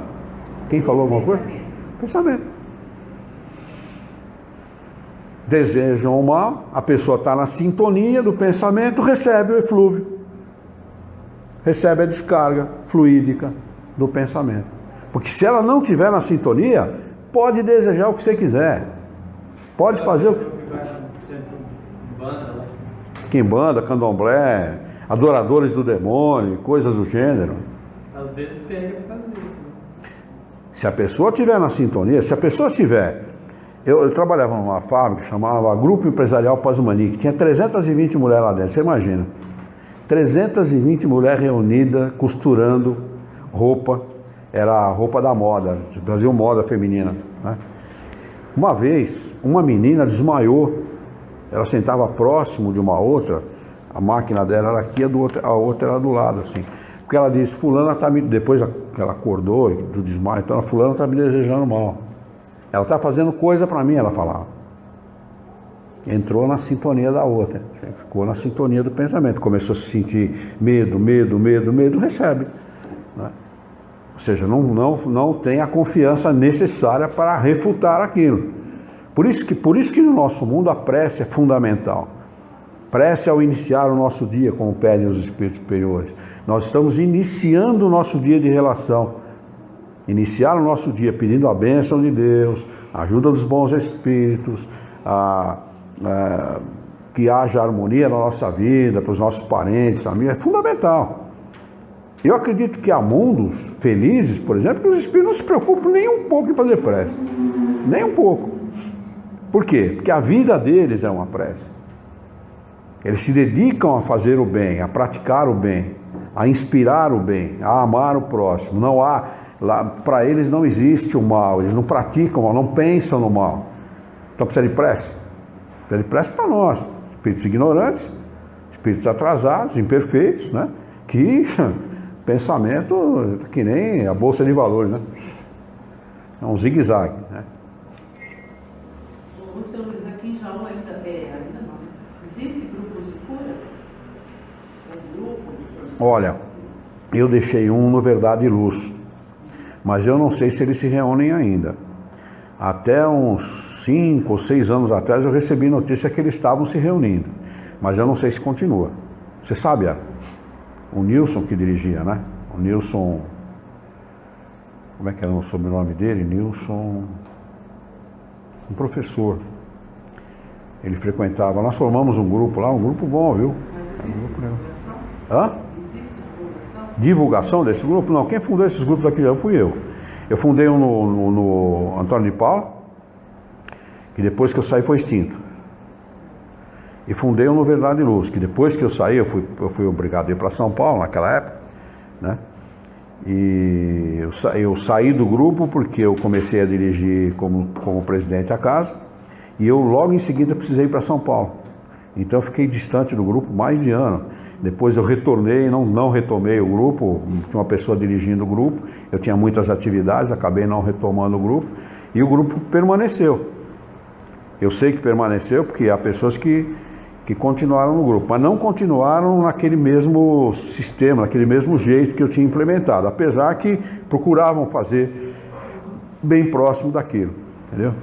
Quem falou alguma coisa? Pensamento. Desejam o mal, a pessoa está na sintonia do pensamento, recebe o eflúvio, recebe a descarga fluídica do pensamento. Porque se ela não estiver na sintonia, pode desejar o que você quiser, pode fazer o que... Quimbanda, candomblé, adoradores do demônio, coisas do gênero. Às vezes pega por causa disso, né? Se a pessoa estiver na sintonia, se a pessoa estiver... Eu trabalhava numa fábrica que chamava Grupo Empresarial Pazumani, que tinha 320 mulheres lá dentro, você imagina. 320 mulheres reunidas, costurando roupa, era a roupa da moda, faziam moda feminina, né? Uma vez, uma menina desmaiou, ela sentava próximo de uma outra, a máquina dela era aqui, a outra era do lado, assim. Porque ela disse, fulana está me... Depois que ela acordou do desmaio, então ela, fulana está me desejando mal. Ela está fazendo coisa para mim, ela falava. Entrou na sintonia da outra, ficou na sintonia do pensamento, começou a se sentir medo, recebe, né? Ou seja, não tem a confiança necessária para refutar aquilo. Por isso que no nosso mundo a prece é fundamental. Prece ao iniciar o nosso dia, como pedem os espíritos superiores. Nós estamos iniciando o nosso dia de relação. Iniciar o nosso dia pedindo a bênção de Deus, a ajuda dos bons espíritos, que haja harmonia na nossa vida, para os nossos parentes, amigos, é fundamental. Eu acredito que há mundos felizes, por exemplo, que os espíritos não se preocupam nem um pouco em fazer prece. Nem um pouco. Por quê? Porque a vida deles é uma prece. Eles se dedicam a fazer o bem, a praticar o bem, a inspirar o bem, a amar o próximo. Não há... Para eles não existe o mal, eles não praticam o mal, não pensam no mal. Então precisa de prece. Precisa de prece para nós, espíritos ignorantes, espíritos atrasados, imperfeitos, né? Que pensamento que nem a bolsa de valores, né? É um zigue-zague, né? O seu Luiz, aqui em Jaú ainda não. Existe grupos de cura? Olha, eu deixei um no Verdade e Luz, mas eu não sei se eles se reúnem ainda. Até uns 5 ou 6 anos atrás eu recebi notícia que eles estavam se reunindo, mas eu não sei se continua. Você sabe, o Nilson que dirigia, né? O Nilson, como é que era o sobrenome dele? Nilson, um professor. Ele frequentava, nós formamos um grupo lá, um grupo bom, viu? Mas existe divulgação? Hã? Existe divulgação? Divulgação desse grupo? Não, quem fundou esses grupos aqui já fui eu. Eu fundei um no Antônio de Paula, que depois que eu saí foi extinto. E fundei um no Verdade e Luz, que depois que eu saí, eu fui obrigado a ir para São Paulo naquela época, né? E eu saí do grupo porque eu comecei a dirigir como presidente a casa, e eu logo em seguida precisei ir para São Paulo. Então eu fiquei distante do grupo mais de ano. Depois eu retornei, não retomei o grupo, tinha uma pessoa dirigindo o grupo, eu tinha muitas atividades, acabei não retomando o grupo, e o grupo permaneceu. Eu sei que permaneceu porque há pessoas que continuaram no grupo, mas não continuaram naquele mesmo sistema, naquele mesmo jeito que eu tinha implementado, apesar que procuravam fazer bem próximo daquilo, entendeu?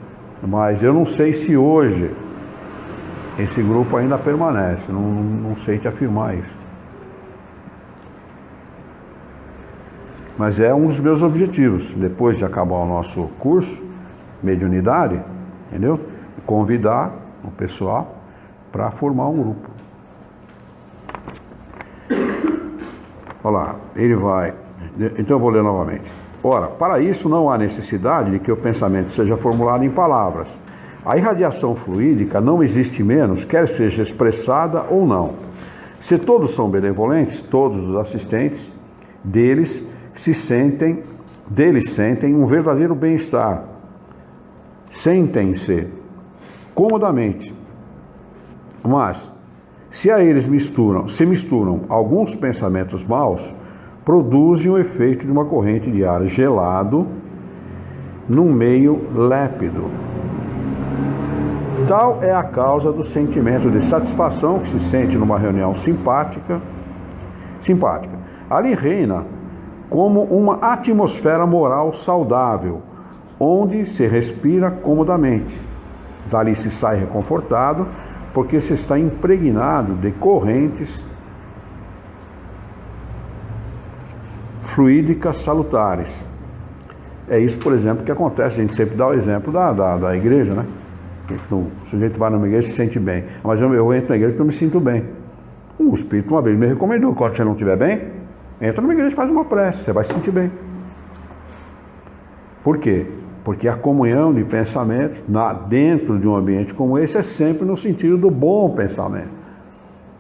Mas eu não sei se hoje esse grupo ainda permanece, não sei te afirmar isso. Mas é um dos meus objetivos, depois de acabar o nosso curso, mediunidade, entendeu? Convidar o pessoal para formar um grupo. Olha lá, ele vai... Então eu vou ler novamente. Ora, para isso não há necessidade de que o pensamento seja formulado em palavras. A irradiação fluídica não existe menos, quer seja expressada ou não. Se todos são benevolentes, todos os assistentes deles sentem um verdadeiro bem-estar. sentem-se comodamente, mas se a eles se misturam alguns pensamentos maus, produzem o efeito de uma corrente de ar gelado num meio lépido. Tal é a causa do sentimento de satisfação que se sente numa reunião simpática. Ali reina como uma atmosfera moral saudável, onde se respira comodamente. Dali se sai reconfortado, porque se está impregnado de correntes fluídicas salutares. É isso, por exemplo, que acontece. A gente sempre dá o exemplo da igreja, né? O sujeito vai numa igreja e se sente bem. Mas eu entro na igreja porque eu me sinto bem. O Espírito uma vez me recomendou, quando você não estiver bem, entra numa igreja e faz uma prece, você vai se sentir bem. Por quê? Porque a comunhão de pensamentos dentro de um ambiente como esse é sempre no sentido do bom pensamento.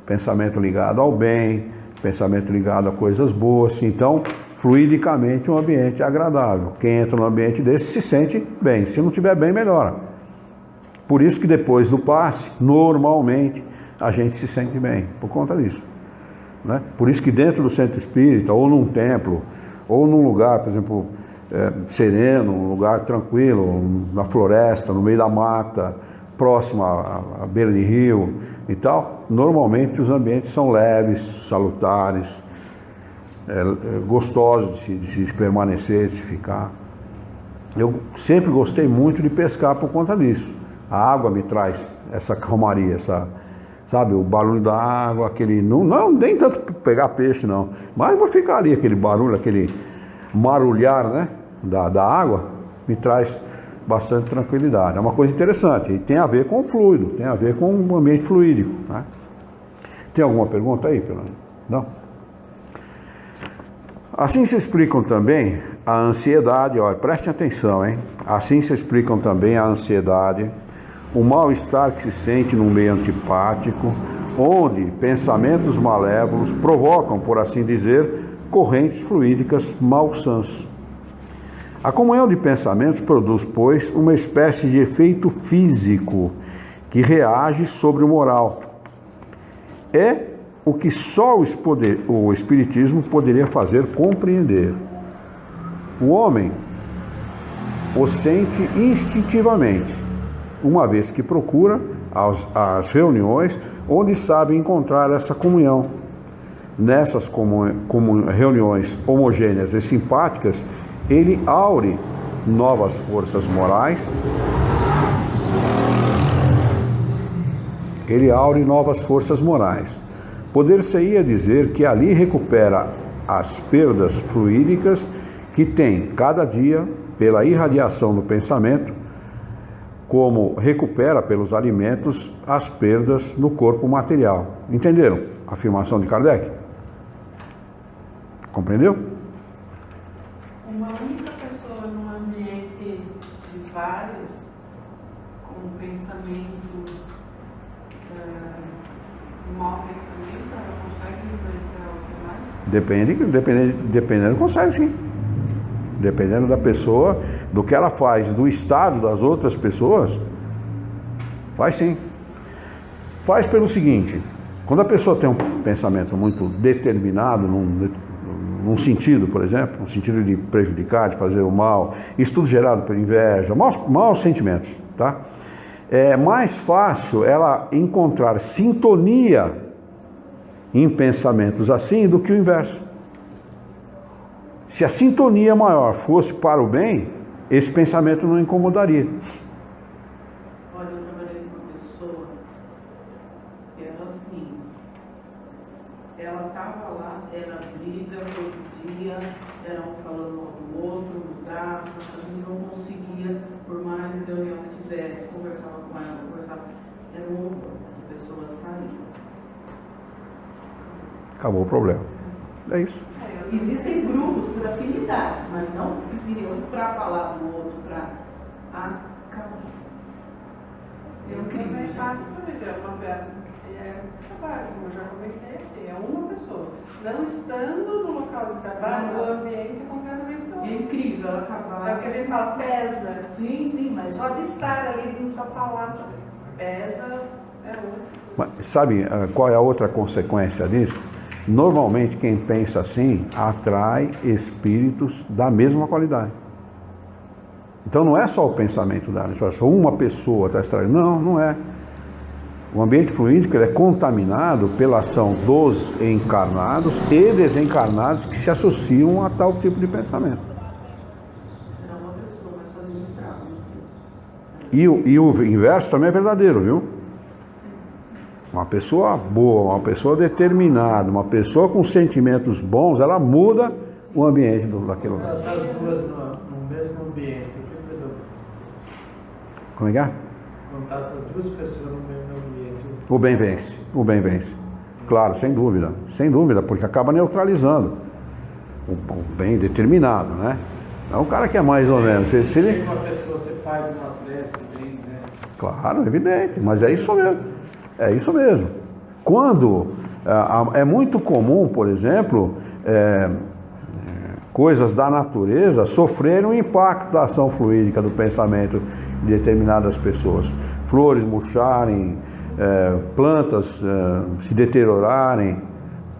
Pensamento ligado ao bem, pensamento ligado a coisas boas. Então, fluidicamente, um ambiente agradável. Quem entra num ambiente desse se sente bem. Se não estiver bem, melhora. Por isso que depois do passe, normalmente, a gente se sente bem, por conta disso. Né? Por isso que dentro do centro espírita, ou num templo, ou num lugar, por exemplo, sereno, um lugar tranquilo, na floresta, no meio da mata, próximo à beira de rio e tal, normalmente os ambientes são leves, salutares, gostosos de se permanecer, de se ficar. Eu sempre gostei muito de pescar por conta disso. A água me traz essa calmaria, sabe, o barulho da água, aquele... Não, nem tanto pegar peixe, não. Mas vou ficar ali, aquele barulho, aquele marulhar, né, da água, me traz bastante tranquilidade. É uma coisa interessante. E tem a ver com o fluido, tem a ver com o ambiente fluídico, né? Tem alguma pergunta aí? Não? Assim se explicam também a ansiedade, olha, prestem atenção, hein? Assim se explicam também a ansiedade, o mal-estar que se sente num meio antipático, onde pensamentos malévolos provocam, por assim dizer, correntes fluídicas malsãs. A comunhão de pensamentos produz, pois, uma espécie de efeito físico que reage sobre o moral. É o que só o Espiritismo poderia fazer compreender. O homem o sente instintivamente, uma vez que procura as reuniões onde sabe encontrar essa comunhão. Nessas reuniões homogêneas e simpáticas, ele aure novas forças morais, Poder-se-ia dizer que ali recupera as perdas fluídicas que tem cada dia pela irradiação do pensamento, como recupera pelos alimentos as perdas no corpo material. Entenderam a afirmação de Kardec? Compreendeu? Uma única pessoa num ambiente de várias, com pensamento, mau pensamento, ela consegue influenciar os demais? Dependendo, consegue sim. Dependendo da pessoa, do que ela faz, do estado das outras pessoas, faz sim. Faz pelo seguinte: quando a pessoa tem um pensamento muito determinado, num sentido, por exemplo, no sentido de prejudicar, de fazer o mal, isso tudo gerado por inveja, maus sentimentos, tá? É mais fácil ela encontrar sintonia em pensamentos assim do que o inverso. Se a sintonia maior fosse para o bem, esse pensamento não incomodaria. Olha, eu trabalhei com uma pessoa que era assim, ela estava lá, era briga todo dia, era um falando do outro, mudava, a gente não conseguia, por mais reunião que tivesse, conversava com ela, era um horror, essa pessoa saía. Acabou o problema. É isso. Existem grupos por afinidades, mas não que se reúnem para falar do outro, para acabar. Eu também faço, por exemplo, trabalho, como eu já comentei aqui, é uma pessoa. Não estando no local de trabalho, o ambiente é completamente outro. É incrível ela É o acabar. que a gente fala, pesa. Sim, mas Só de estar ali, não precisa falar, pesa, é outro. Mas sabe qual é a outra consequência disso? Normalmente quem pensa assim atrai espíritos da mesma qualidade. Então não é só o pensamento dela, só uma pessoa está extraindo. Não, não é. O ambiente fluídico ele é contaminado pela ação dos encarnados e desencarnados que se associam a tal tipo de pensamento. Não uma pessoa, mas fazer um estrago. E o inverso também é verdadeiro, viu? Uma pessoa boa, uma pessoa determinada, uma pessoa com sentimentos bons, ela muda o ambiente daquele lugar. As duas no mesmo ambiente, o que predomina? Como é que é? Contar essas duas pessoas no mesmo ambiente. O bem vence, o bem vence. Claro, sem dúvida, porque acaba neutralizando o bem determinado, né? Não é um cara que é mais ou menos. Se ele... Uma pessoa, você faz uma prece bem, né? Claro, evidente, mas é isso mesmo. É isso mesmo. Quando é muito comum, por exemplo, coisas da natureza sofrerem um impacto da ação fluídica do pensamento de determinadas pessoas. Flores murcharem, plantas se deteriorarem,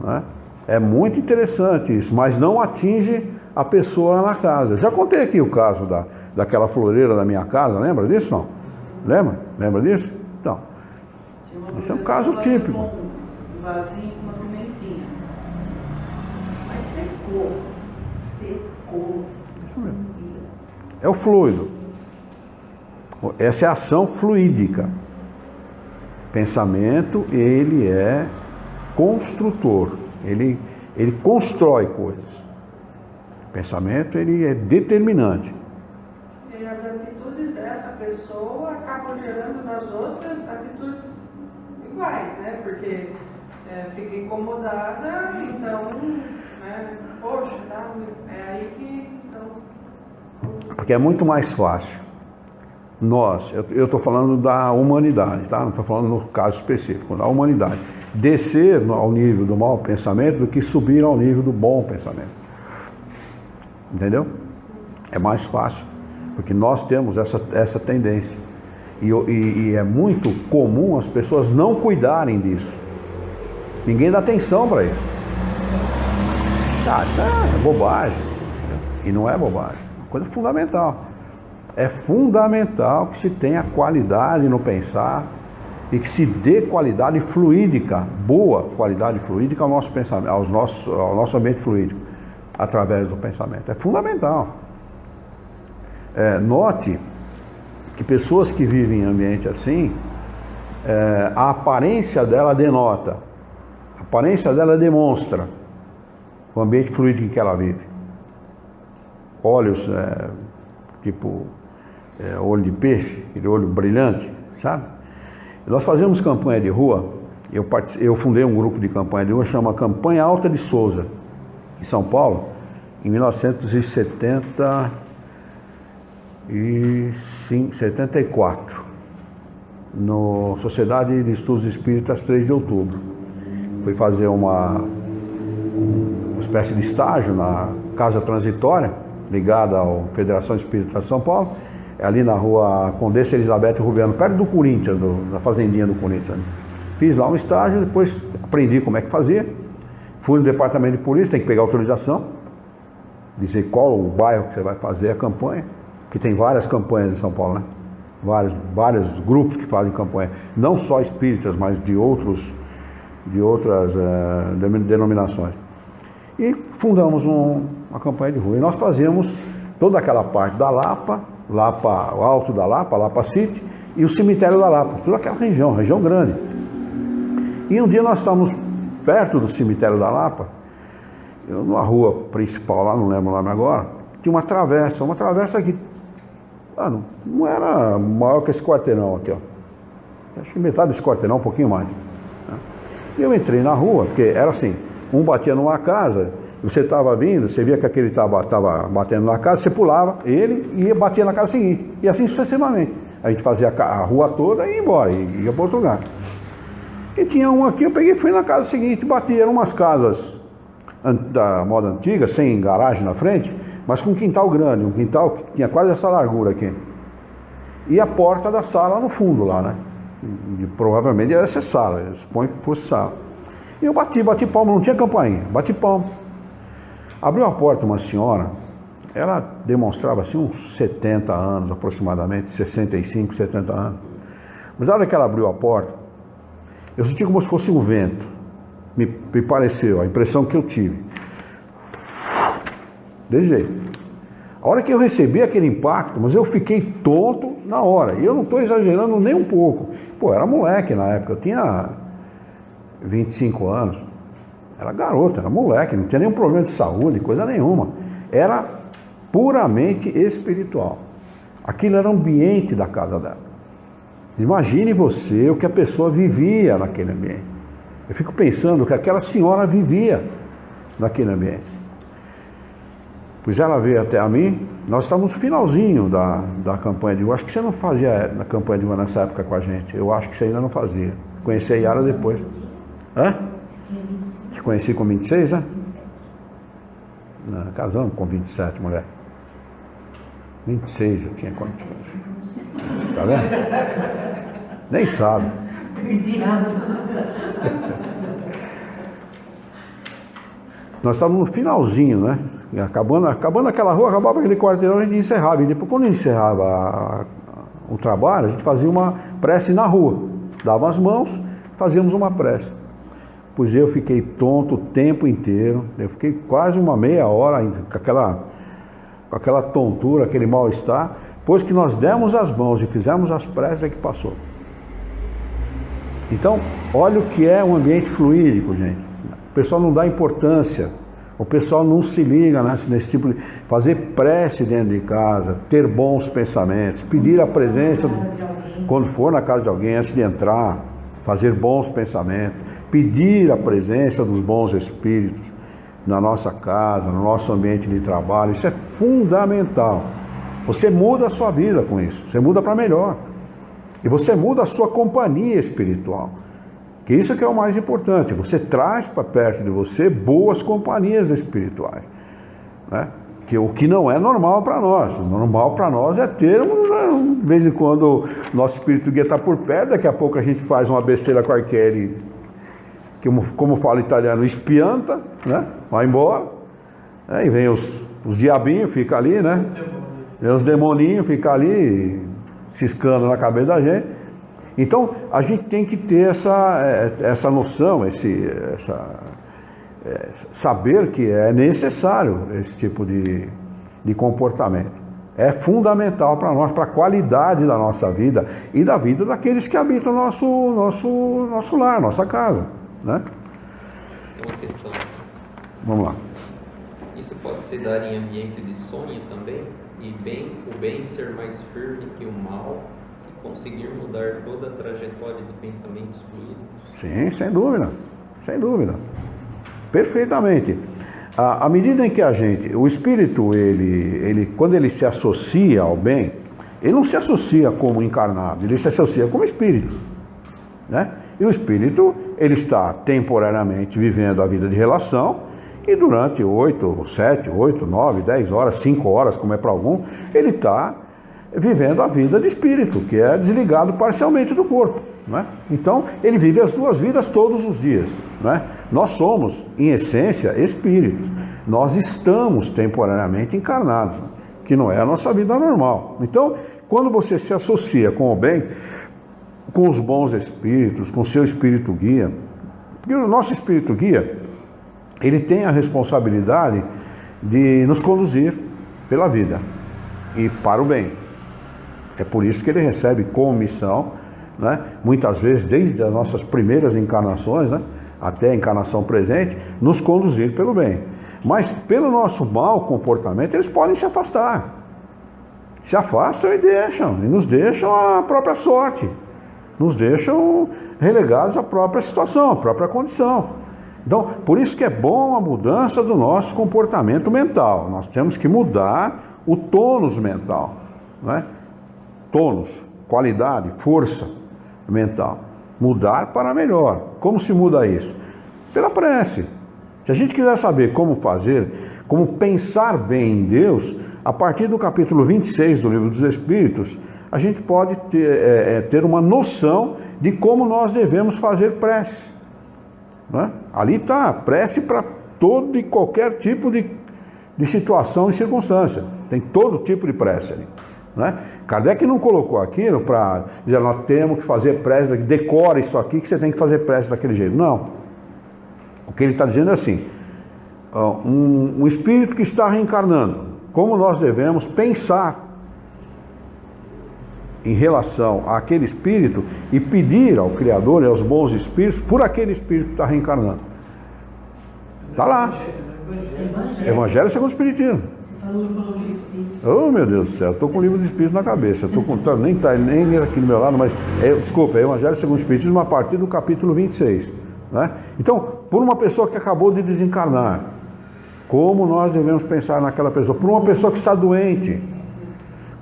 né? É muito interessante isso, mas não atinge a pessoa na casa. Eu já contei aqui o caso daquela floreira da minha casa, lembra disso não? Lembra disso? Então, esse é um caso típico. Um vasinho com uma pimentinha. Mas secou. É o fluido. Essa é a ação fluídica. Pensamento, ele é construtor. Ele constrói coisas. Pensamento, ele é determinante. E as atitudes dessa pessoa acabam gerando nas outras atitudes iguais, né? Porque fica incomodada, então, né? Poxa, é aí que... Então... Porque é muito mais fácil. Eu estou falando da humanidade, tá? Não estou falando no caso específico, da humanidade. Descer ao nível do mau pensamento do que subir ao nível do bom pensamento. Entendeu? É mais fácil, porque nós temos essa tendência. E é muito comum as pessoas não cuidarem disso. Ninguém dá atenção para isso. Isso é bobagem. E não é bobagem. É uma coisa fundamental. É fundamental que se tenha qualidade no pensar e que se dê qualidade fluídica, boa qualidade fluídica ao nosso pensamento, ao nosso ambiente fluídico, através do pensamento. É fundamental. Note que pessoas que vivem em ambiente assim, a aparência dela denota, a aparência dela demonstra o ambiente fluídico em que ela vive. Olhos tipo olho de peixe, aquele olho brilhante, sabe? Nós fazemos campanha de rua, eu fundei um grupo de campanha de rua, chama Campanha Alta de Souza, em São Paulo, em 1974, na Sociedade de Estudos Espíritas 3 de outubro. Fui fazer uma espécie de estágio na Casa Transitória, ligada à Federação Espírita de São Paulo, ali na rua Condessa Elizabeth Rubiano, perto do Corinthians, da fazendinha do Corinthians. Fiz lá um estágio, depois aprendi como é que fazia. Fui no departamento de polícia, tem que pegar autorização, dizer qual o bairro que você vai fazer a campanha, que tem várias campanhas em São Paulo, né? Vários grupos que fazem campanha, não só espíritas, mas de outras denominações. E fundamos uma campanha de rua. E nós fazemos toda aquela parte da Lapa, o Alto da Lapa City, e o cemitério da Lapa, toda aquela região grande. E um dia nós estávamos perto do cemitério da Lapa, numa rua principal lá, não lembro o nome agora, tinha uma travessa que não era maior que esse quarteirão aqui, ó. Acho que metade desse quarteirão, um pouquinho mais. E eu entrei na rua, porque era assim, um batia numa casa, você estava vindo, você via que aquele estava batendo na casa, você pulava ele e batia na casa seguinte. E assim sucessivamente. A gente fazia a rua toda e ia embora, ia para outro lugar. E tinha um aqui, eu peguei e fui na casa seguinte, bati, eram umas casas da moda antiga, sem garagem na frente, mas com um quintal grande, um quintal que tinha quase essa largura aqui. E a porta da sala no fundo lá, né? E provavelmente ia ser sala, eu suponho que fosse sala. E eu bati palma, não tinha campainha, bati palma. Abriu a porta uma senhora, ela demonstrava assim uns 70 anos aproximadamente, 65, 70 anos. Mas na hora que ela abriu a porta, eu senti como se fosse um vento. Me pareceu, a impressão que eu tive. Desse jeito. A hora que eu recebi aquele impacto, mas eu fiquei tonto na hora. E eu não estou exagerando nem um pouco. Pô, eu era moleque na época, eu tinha 25 anos. Era garoto, era moleque, não tinha nenhum problema de saúde, coisa nenhuma. Era puramente espiritual. Aquilo era o ambiente da casa dela. Imagine você o que a pessoa vivia naquele ambiente. Eu fico pensando que aquela senhora vivia naquele ambiente. Pois ela veio até a mim, nós estávamos no finalzinho da campanha de rua. Acho que você não fazia a campanha de rua nessa época com a gente. Eu acho que você ainda não fazia. Conheci a Yara depois. Hã? Te conheci com 26, né? 27. Não, casamos com 27, mulher. 26 eu tinha quanto? Tá vendo? Nem sabe. Perdi nada. Nós estávamos no finalzinho, né? Acabando aquela rua, acabava aquele quarteirão, a gente encerrava. E depois, quando encerrava o trabalho, a gente fazia uma prece na rua. Dava as mãos, fazíamos uma prece. Pois eu fiquei tonto o tempo inteiro. Eu fiquei quase uma meia hora ainda, com aquela tontura, aquele mal-estar. Pois que nós demos as mãos e fizemos as preces, é que passou. Então, olha o que é um ambiente fluídico, gente. O pessoal não dá importância. O pessoal não se liga nesse tipo de... Fazer prece dentro de casa, ter bons pensamentos, pedir a presença... Quando for na casa de alguém, antes de entrar, fazer bons pensamentos, pedir a presença dos bons espíritos na nossa casa, no nosso ambiente de trabalho. Isso é fundamental. Você muda a sua vida com isso, você muda para melhor. E você muda a sua companhia espiritual. Que isso que é o mais importante. Você traz para perto de você boas companhias espirituais. Né? O que não é normal para nós. O normal para nós é termos, né, de vez em quando o nosso espírito guia está por perto, daqui a pouco a gente faz uma besteira qualquer e, como fala o italiano, espianta, né? Vai embora. Aí vem os diabinhos, fica ali, né? Vem os demoninhos, fica ali ciscando na cabeça da gente. Então, a gente tem que ter essa noção, saber que é necessário esse tipo de comportamento. É fundamental para nós, para a qualidade da nossa vida e da vida daqueles que habitam nosso lar, nossa casa. Né? Tem uma questão. Vamos lá. Isso pode se dar em ambiente de sonho também? E o bem ser mais firme que o mal e conseguir mudar toda a trajetória de pensamentos fluidos? Sim, sem dúvida. Sem dúvida. Perfeitamente. À medida em que o espírito, quando ele se associa ao bem, ele não se associa como encarnado, ele se associa como espírito. Né? E o espírito, ele está temporariamente vivendo a vida de relação, e durante 8, 7, 8, 9, 10 horas, 5 horas, como é para algum, ele está vivendo a vida de espírito, que é desligado parcialmente do corpo. Né? Então, ele vive as duas vidas todos os dias. Né? Nós somos, em essência, espíritos. Nós estamos temporariamente encarnados, que não é a nossa vida normal. Então, quando você se associa com o bem, com os bons espíritos, com o seu espírito guia, porque o nosso espírito guia, ele tem a responsabilidade de nos conduzir pela vida e para o bem. É por isso que ele recebe como missão, né, muitas vezes desde as nossas primeiras encarnações, né, até a encarnação presente, nos conduzir pelo bem. Mas pelo nosso mau comportamento, eles podem se afastar. Se afastam e nos deixam a própria sorte. Nos deixam relegados à própria situação, à própria condição. Então, por isso que é bom a mudança do nosso comportamento mental. Nós temos que mudar o tônus mental. Né? Tônus, qualidade, força mental. Mudar para melhor. Como se muda isso? Pela prece. Se a gente quiser saber como fazer, como pensar bem em Deus, a partir do capítulo 26 do Livro dos Espíritos, a gente pode ter uma noção de como nós devemos fazer prece. Né? Ali está a prece para todo e qualquer tipo de situação e circunstância. Tem todo tipo de prece ali. Né? Kardec não colocou aquilo para dizer, nós temos que fazer prece, decora isso aqui que você tem que fazer prece daquele jeito. Não. O que ele está dizendo é assim, um espírito que está reencarnando, como nós devemos pensar em relação àquele espírito e pedir ao Criador e aos bons espíritos por aquele espírito que está reencarnando. Está lá. Evangelho segundo o Espiritismo. Oh, meu Deus do céu, eu estou com o livro de Espíritos na cabeça. Eu estou contando, nem aqui do meu lado, mas desculpa, é Evangelho segundo o Espiritismo a partir do capítulo 26. Né? Então, por uma pessoa que acabou de desencarnar, como nós devemos pensar naquela pessoa? Por uma pessoa que está doente,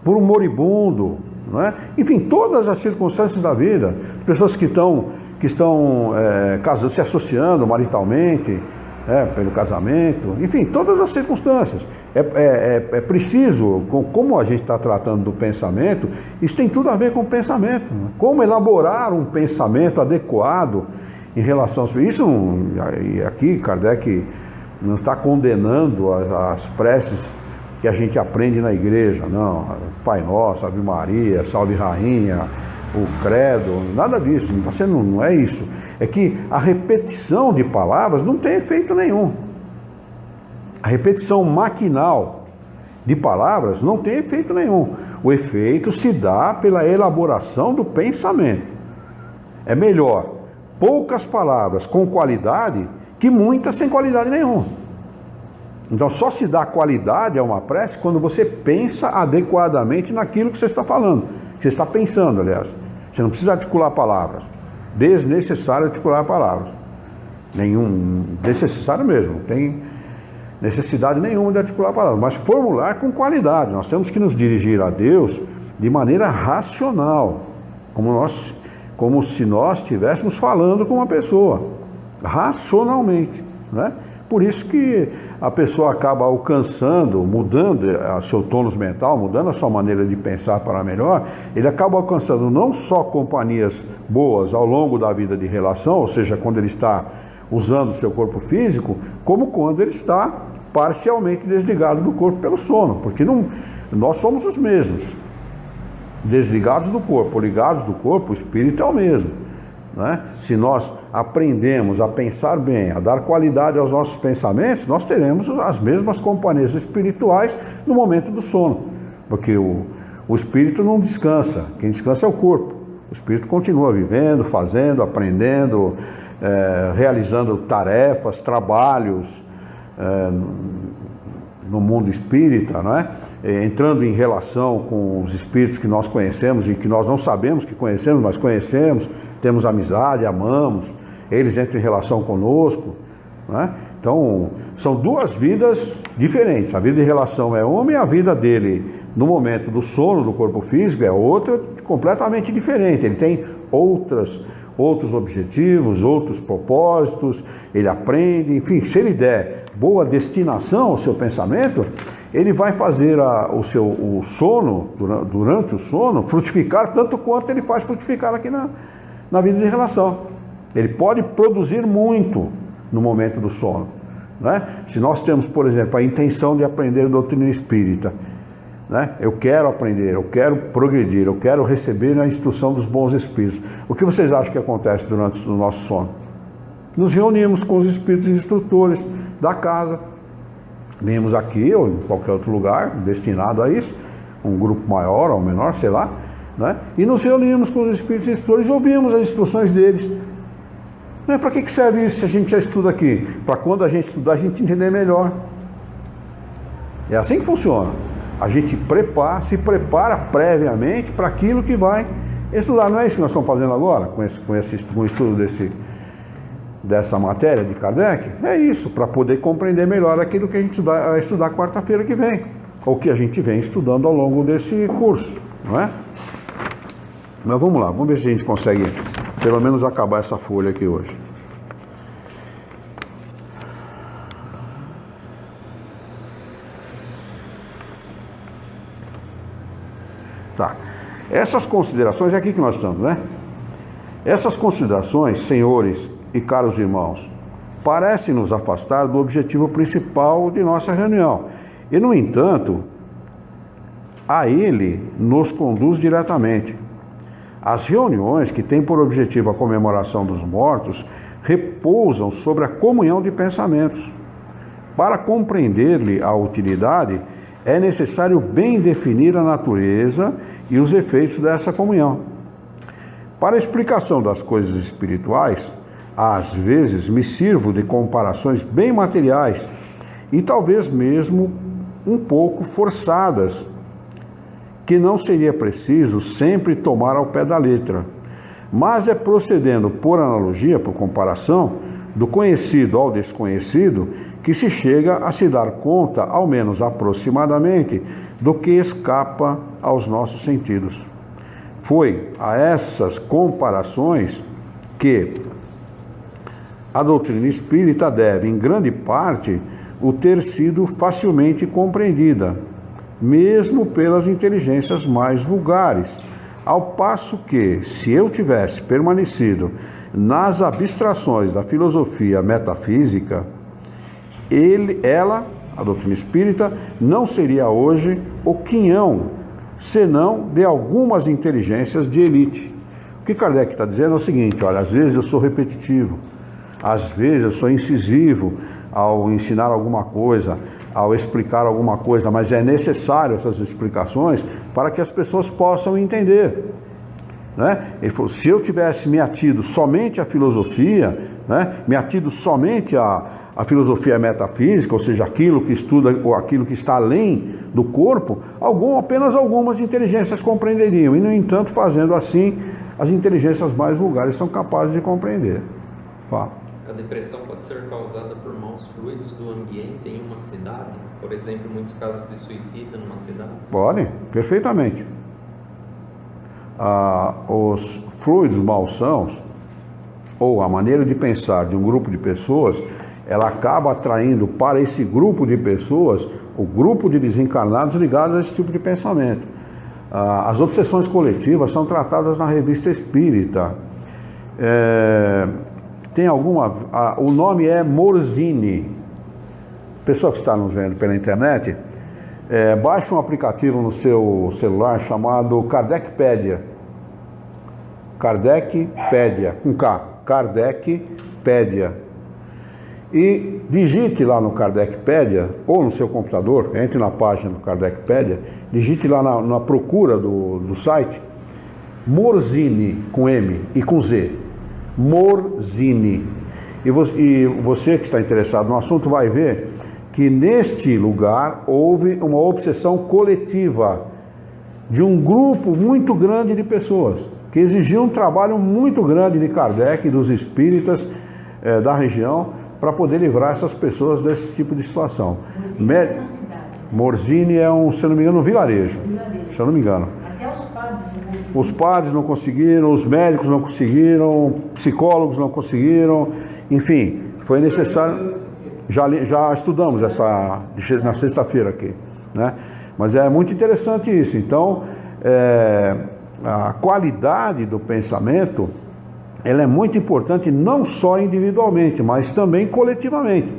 por um moribundo, não é? Enfim, todas as circunstâncias da vida, pessoas que estão casando, se associando maritalmente, pelo casamento, enfim, todas as circunstâncias. É preciso, como a gente está tratando do pensamento, isso tem tudo a ver com o pensamento. Como elaborar um pensamento adequado em relação a isso. E aqui Kardec não está condenando as preces que a gente aprende na igreja, não. Pai Nosso, Ave Maria, Salve Rainha, o credo, nada disso, não é isso. É que a repetição de palavras não tem efeito nenhum. A repetição maquinal de palavras não tem efeito nenhum. O efeito se dá pela elaboração do pensamento. É melhor poucas palavras com qualidade que muitas sem qualidade nenhuma. Então só se dá qualidade a uma prece quando você pensa adequadamente naquilo que você está falando. Você está pensando, aliás. Você não precisa articular palavras. Desnecessário articular palavras. Desnecessário mesmo. Não tem necessidade nenhuma de articular palavras. Mas formular com qualidade. Nós temos que nos dirigir a Deus de maneira racional. Como se nós estivéssemos falando com uma pessoa. Racionalmente. Né? Por isso que a pessoa acaba alcançando, mudando o seu tônus mental, mudando a sua maneira de pensar para melhor, ele acaba alcançando não só companhias boas ao longo da vida de relação, ou seja, quando ele está usando o seu corpo físico, como quando ele está parcialmente desligado do corpo pelo sono, porque nós somos os mesmos, desligados do corpo, ligados do corpo, o espírito é o mesmo. Né? Se nós aprendemos a pensar bem, a dar qualidade aos nossos pensamentos, nós teremos as mesmas companhias espirituais no momento do sono, porque o espírito não descansa, quem descansa é o corpo. O espírito continua vivendo, fazendo, aprendendo, realizando tarefas, trabalhos no mundo espírita, não é? Entrando em relação com os espíritos que nós conhecemos e que nós não sabemos que conhecemos, mas conhecemos, temos amizade, amamos, eles entram em relação conosco, não é? Então, são duas vidas diferentes. A vida de relação é uma e a vida dele no momento do sono do corpo físico é outra, completamente diferente. Ele tem outros objetivos, outros propósitos, ele aprende, enfim, se ele der boa destinação ao seu pensamento, ele vai fazer o sono, durante o sono, frutificar tanto quanto ele faz frutificar aqui na vida de relação. Ele pode produzir muito no momento do sono. Né? Se nós temos, por exemplo, a intenção de aprender a doutrina espírita, né? Eu quero aprender, eu quero progredir, eu quero receber a instrução dos bons espíritos. O que vocês acham que acontece durante o nosso sono? Nos reunimos com os espíritos instrutores da casa, vimos aqui ou em qualquer outro lugar destinado a isso, um grupo maior ou menor, sei lá, né? E nos reunimos com os espíritos instrutores e ouvimos as instruções deles. Para que serve isso se a gente já estuda aqui? Para quando a gente estudar, a gente entender melhor. É assim que funciona. A gente se prepara previamente para aquilo que vai estudar. Não é isso que nós estamos fazendo agora, com o estudo dessa matéria de Kardec? É isso, para poder compreender melhor aquilo que a gente vai estudar quarta-feira que vem, ou que a gente vem estudando ao longo desse curso, não é? Mas vamos lá, vamos ver se a gente consegue pelo menos acabar essa folha aqui hoje. Tá. Essas considerações, é aqui que nós estamos, né? Essas considerações, senhores e caros irmãos, parecem nos afastar do objetivo principal de nossa reunião. E, no entanto, a ele nos conduz diretamente. As reuniões que têm por objetivo a comemoração dos mortos repousam sobre a comunhão de pensamentos. Para compreender-lhe a utilidade, é necessário bem definir a natureza e os efeitos dessa comunhão. Para a explicação das coisas espirituais, às vezes me sirvo de comparações bem materiais e talvez mesmo um pouco forçadas, que não seria preciso sempre tomar ao pé da letra, mas é procedendo por analogia, por comparação, do conhecido ao desconhecido, que se chega a se dar conta, ao menos aproximadamente, do que escapa aos nossos sentidos. Foi a essas comparações que a doutrina espírita deve, em grande parte, o ter sido facilmente compreendida, mesmo pelas inteligências mais vulgares, ao passo que, se eu tivesse permanecido nas abstrações da filosofia metafísica, ela, a doutrina espírita, não seria hoje o quinhão, senão de algumas inteligências de elite. O que Kardec está dizendo é o seguinte: olha, às vezes eu sou repetitivo, às vezes eu sou incisivo ao ensinar alguma coisa, ao explicar alguma coisa, mas é necessário essas explicações para que as pessoas possam entender. Né? Ele falou, se eu tivesse me atido somente à filosofia, né, me atido somente à filosofia metafísica, ou seja, aquilo que estuda, ou aquilo que está além do corpo, apenas algumas inteligências compreenderiam, e no entanto, fazendo assim, as inteligências mais vulgares são capazes de compreender. Fala. A depressão pode ser causada por maus fluidos do ambiente em uma cidade? Por exemplo, muitos casos de suicídio numa cidade? Pode, perfeitamente. Os fluidos malsãos, ou a maneira de pensar de um grupo de pessoas, ela acaba atraindo para esse grupo de pessoas o grupo de desencarnados ligados a esse tipo de pensamento. As obsessões coletivas são tratadas na Revista Espírita. O nome é Morzini. Pessoa que está nos vendo pela internet, baixe um aplicativo no seu celular chamado Kardecpedia. Kardecpedia, com K, Kardecpedia. E digite lá no Kardecpedia, ou no seu computador, entre na página do Kardecpedia, digite lá na procura do site, Morzini, com M e com Z. Morzini. E você que está interessado no assunto vai ver que neste lugar houve uma obsessão coletiva de um grupo muito grande de pessoas, que exigiu um trabalho muito grande de Kardec e dos espíritas da região para poder livrar essas pessoas desse tipo de situação. Morzini é se eu não me engano, um vilarejo. Se eu não me engano. Até os padres não conseguiram. Os padres não conseguiram, os médicos não conseguiram, psicólogos não conseguiram, enfim, foi necessário. Já estudamos na sexta-feira aqui, né? Mas é muito interessante isso. Então, a qualidade do pensamento, ela é muito importante não só individualmente, mas também coletivamente,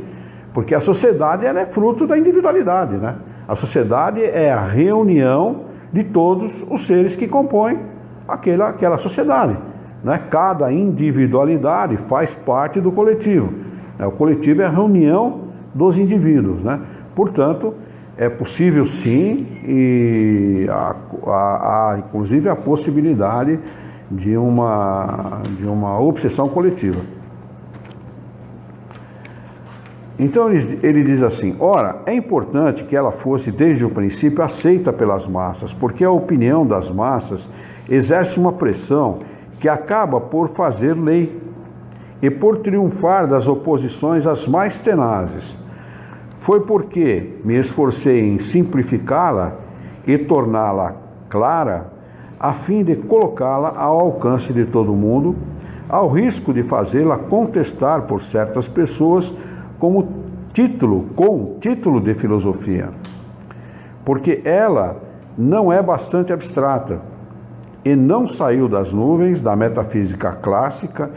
porque a sociedade ela é fruto da individualidade, né? A sociedade é a reunião de todos os seres que compõem aquela sociedade, né? Cada individualidade faz parte do coletivo. O coletivo é a reunião dos indivíduos, né? Portanto, é possível sim, e há inclusive a possibilidade de uma obsessão coletiva. Então ele diz assim: ora, é importante que ela fosse desde o princípio aceita pelas massas, porque a opinião das massas exerce uma pressão que acaba por fazer lei e por triunfar das oposições as mais tenazes. Foi porque me esforcei em simplificá-la e torná-la clara, a fim de colocá-la ao alcance de todo mundo, ao risco de fazê-la contestar por certas pessoas com título de filosofia, porque ela não é bastante abstrata e não saiu das nuvens da metafísica clássica,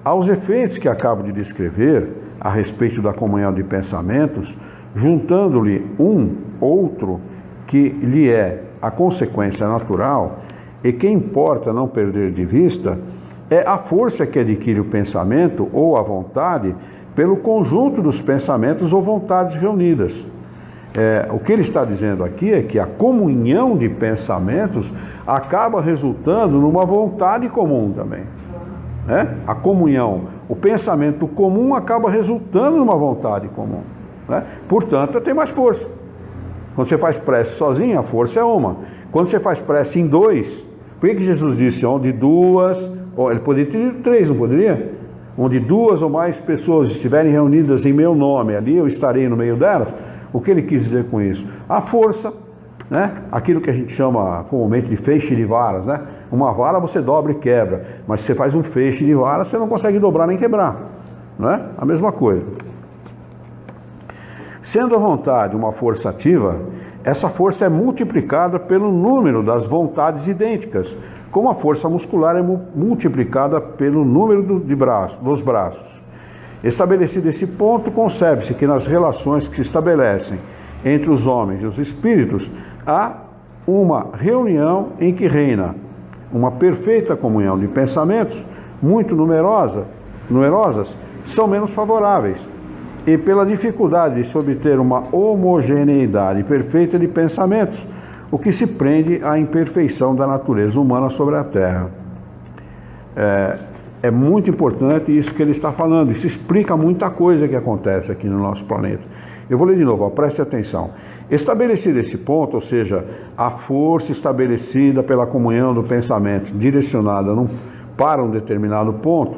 Aos efeitos que acabo de descrever a respeito da comunhão de pensamentos, juntando-lhe outro que lhe é a consequência natural e que importa não perder de vista, é a força que adquire o pensamento ou a vontade pelo conjunto dos pensamentos ou vontades reunidas. O que ele está dizendo aqui é que a comunhão de pensamentos acaba resultando numa vontade comum também. Né? A comunhão, o pensamento comum acaba resultando numa vontade comum. Né? Portanto, tem mais força. Quando você faz prece sozinho, a força é uma. Quando você faz prece em dois, por que Jesus disse onde duas, ele poderia ter dito três, não poderia? Onde duas ou mais pessoas estiverem reunidas em meu nome, ali eu estarei no meio delas. O que ele quis dizer com isso? A força, né? Aquilo que a gente chama comumente de feixe de varas, né? Uma vara você dobra e quebra, mas se você faz um feixe de varas, você não consegue dobrar nem quebrar, não é? A mesma coisa. Sendo a vontade uma força ativa, essa força é multiplicada pelo número das vontades idênticas, como a força muscular é multiplicada pelo número dos braços. Estabelecido esse ponto, concebe-se que nas relações que se estabelecem entre os homens e os espíritos, há uma reunião em que reina uma perfeita comunhão de pensamentos, muito numerosas, são menos favoráveis, e pela dificuldade de se obter uma homogeneidade perfeita de pensamentos, o que se prende à imperfeição da natureza humana sobre a Terra. É muito importante isso que ele está falando. Isso explica muita coisa que acontece aqui no nosso planeta. Eu vou ler de novo, preste atenção. Estabelecido esse ponto, ou seja, a força estabelecida pela comunhão do pensamento, direcionada para um determinado ponto,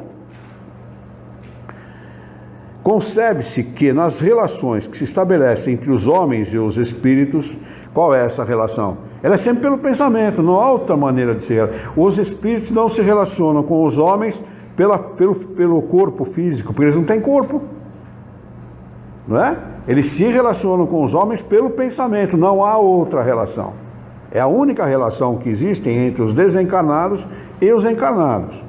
concebe-se que nas relações que se estabelecem entre os homens e os espíritos, qual é essa relação? Ela é sempre pelo pensamento, não há outra maneira de se relacionar. Os espíritos não se relacionam com os homens pelo corpo físico, porque eles não têm corpo, não é? Eles se relacionam com os homens pelo pensamento, não há outra relação. É a única relação que existe entre os desencarnados e os encarnados.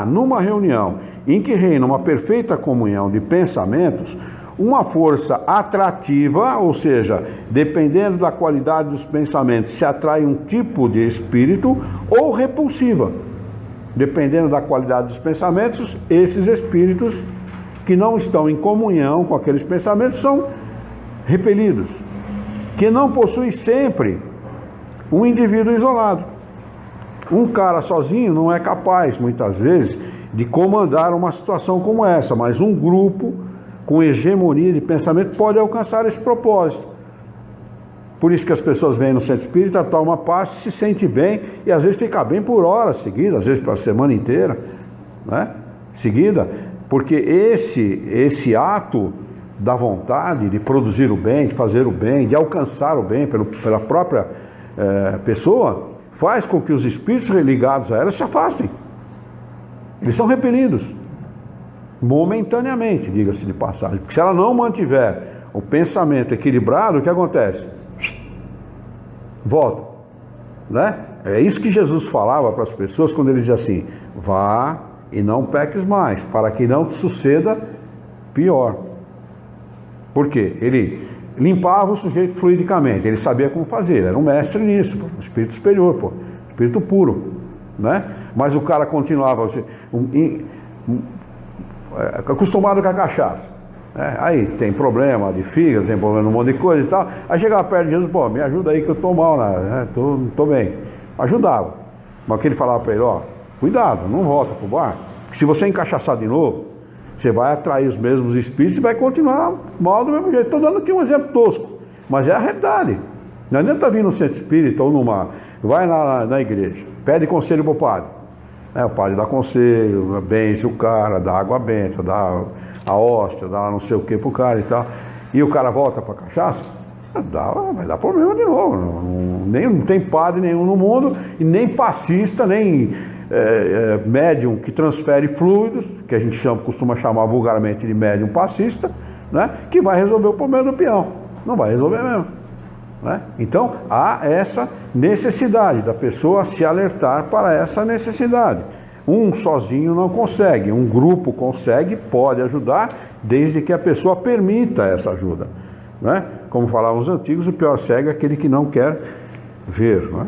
Numa reunião em que reina uma perfeita comunhão de pensamentos, uma força atrativa, ou seja, dependendo da qualidade dos pensamentos, se atrai um tipo de espírito, ou repulsiva, dependendo da qualidade dos pensamentos, esses espíritos que não estão em comunhão com aqueles pensamentos são repelidos, que não possui sempre um indivíduo isolado. Um cara sozinho não é capaz, muitas vezes, de comandar uma situação como essa, mas um grupo com hegemonia de pensamento pode alcançar esse propósito. Por isso que as pessoas vêm no centro espírita, tomam passe, se sente bem e às vezes fica bem por horas seguidas, às vezes para a semana inteira, né? Seguida, porque esse ato da vontade de produzir o bem, de fazer o bem, de alcançar o bem pela própria pessoa, faz com que os espíritos ligados a ela se afastem. Eles são repelidos momentaneamente, diga-se de passagem, porque se ela não mantiver o pensamento equilibrado, o que acontece? Volta, né? É isso que Jesus falava para as pessoas quando ele dizia assim: vá e não peques mais, para que não te suceda pior. Por quê? Ele limpava o sujeito fluidicamente, ele sabia como fazer, ele era um mestre nisso, um espírito superior, espírito puro, né? Mas o cara continuava acostumado com a cachaça, né? Aí tem problema de fígado, tem problema de um monte de coisa e tal, aí chegava perto de Jesus, me ajuda aí que eu tô mal, né? Não tô bem. Ajudava, mas o que ele falava para ele, cuidado, não volta pro bar, porque se você encachaçar de novo, você vai atrair os mesmos espíritos e vai continuar mal do mesmo jeito. Estou dando aqui um exemplo tosco, mas é a realidade. Não adianta vir no centro espírita ou vai na igreja, pede conselho para o padre. O padre dá conselho, benze o cara, dá água benta, dá a hóstia, dá não sei o que para o cara e tal. e o cara volta para a cachaça, vai dar problema de novo. Não tem padre nenhum no mundo, e nem passista, nem médium que transfere fluidos, que a gente costuma chamar vulgarmente de médium passista, né, que vai resolver o problema do peão. Não vai resolver mesmo. Né? Então, há essa necessidade da pessoa se alertar para essa necessidade. Um sozinho não consegue, um grupo consegue, pode ajudar, desde que a pessoa permita essa ajuda. Né? Como falavam os antigos, o pior cego é aquele que não quer ver. Né?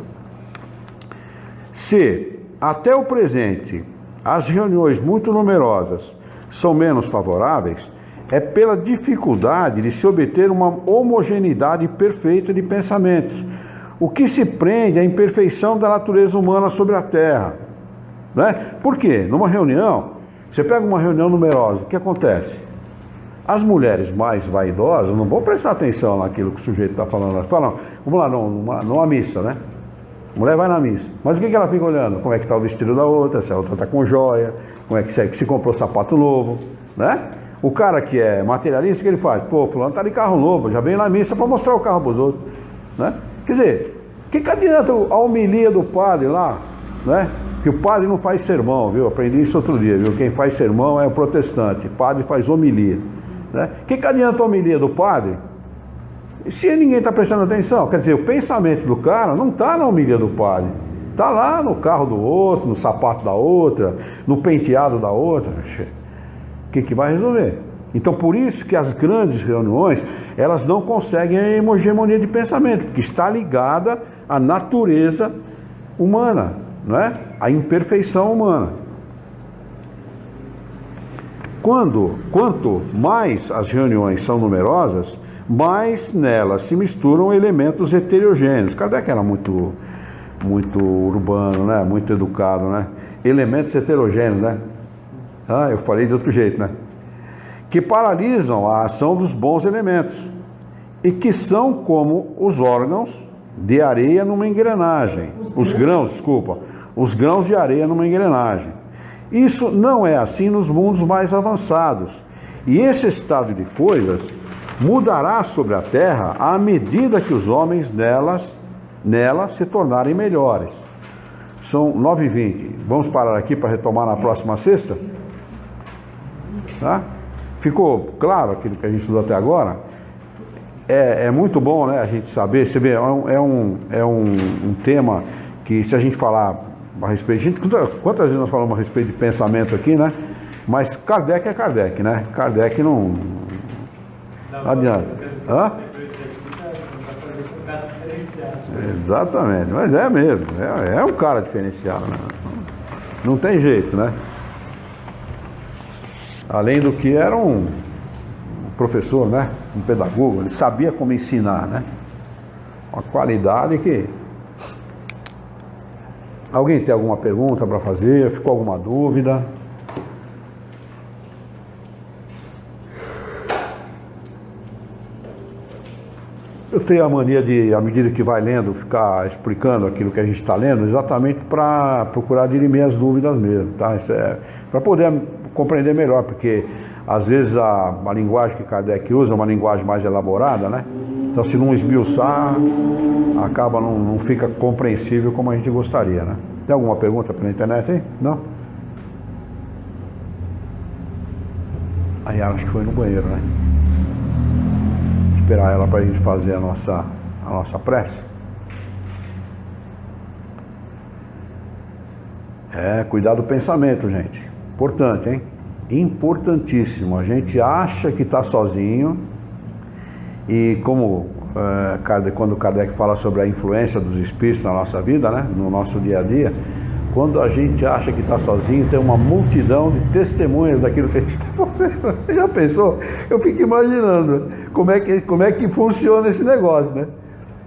Se, até o presente, as reuniões muito numerosas são menos favoráveis, é pela dificuldade de se obter uma homogeneidade perfeita de pensamentos, o que se prende à imperfeição da natureza humana sobre a Terra. Né? Por quê? Numa reunião, você pega uma reunião numerosa, o que acontece? As mulheres mais vaidosas não vão prestar atenção naquilo que o sujeito está falando. Elas falam, vamos lá, numa missa, né? A mulher vai na missa, mas o que ela fica olhando? Como é que está o vestido da outra, se a outra está com joia, como é que se comprou sapato novo, né? O cara que é materialista, o que ele faz? Pô, fulano está de carro novo, já veio na missa para mostrar o carro para os outros, né? Quer dizer, o que adianta a homilia do padre lá, né? Que o padre não faz sermão, viu? Aprendi isso outro dia, viu? Quem faz sermão é o protestante, o padre faz homilia, né? O que adianta a homilia do padre se ninguém está prestando atenção? Quer dizer, o pensamento do cara não está na homilia do padre, está lá no carro do outro, no sapato da outra, no penteado da outra. O que vai resolver? Então, por isso que as grandes reuniões, elas não conseguem a hegemonia de pensamento, porque está ligada à natureza humana, não é? A imperfeição humana. Quanto mais as reuniões são numerosas, mais nelas se misturam elementos heterogêneos. Kardec era muito urbano, né? Muito educado, né? Elementos heterogêneos, né? Ah, eu falei de outro jeito, né? Que paralisam a ação dos bons elementos e que são como os órgãos de areia numa engrenagem. Os grãos de areia numa engrenagem. Isso não é assim nos mundos mais avançados. E esse estado de coisas mudará sobre a Terra à medida que os homens nela se tornarem melhores. São 9h20. Vamos parar aqui para retomar na próxima sexta? Tá? Ficou claro aquilo que a gente estudou até agora? É muito bom, né, a gente saber. Você vê, é um tema que, se a gente falar a respeito, quantas vezes nós falamos a respeito de pensamento aqui, né? Mas Kardec é Kardec, né? Kardec não adianta. Hã? Exatamente, mas é mesmo, é um cara diferenciado, né? Não tem jeito, né? Além do que era um professor, né? Um pedagogo, ele sabia como ensinar, né? Uma qualidade que... Alguém tem alguma pergunta para fazer? Ficou alguma dúvida? Eu tenho a mania de, à medida que vai lendo, ficar explicando aquilo que a gente está lendo, exatamente para procurar dirimir as dúvidas mesmo, tá? Isso é para poder compreender melhor, porque às vezes a linguagem que Kardec usa é uma linguagem mais elaborada, né? Então, se não esmiuçar, acaba, não fica compreensível como a gente gostaria, né? Tem alguma pergunta pela internet aí? Não? Aí acho que foi no banheiro, né? Esperar ela para a gente fazer a nossa prece. Cuidar do pensamento, gente. Importante, hein? Importantíssimo. A gente acha que está sozinho e como quando Kardec fala sobre a influência dos espíritos na nossa vida, né? No nosso dia a dia, quando a gente acha que está sozinho, tem uma multidão de testemunhas daquilo que a gente está fazendo. Já pensou? Eu fico imaginando como é que funciona esse negócio, né?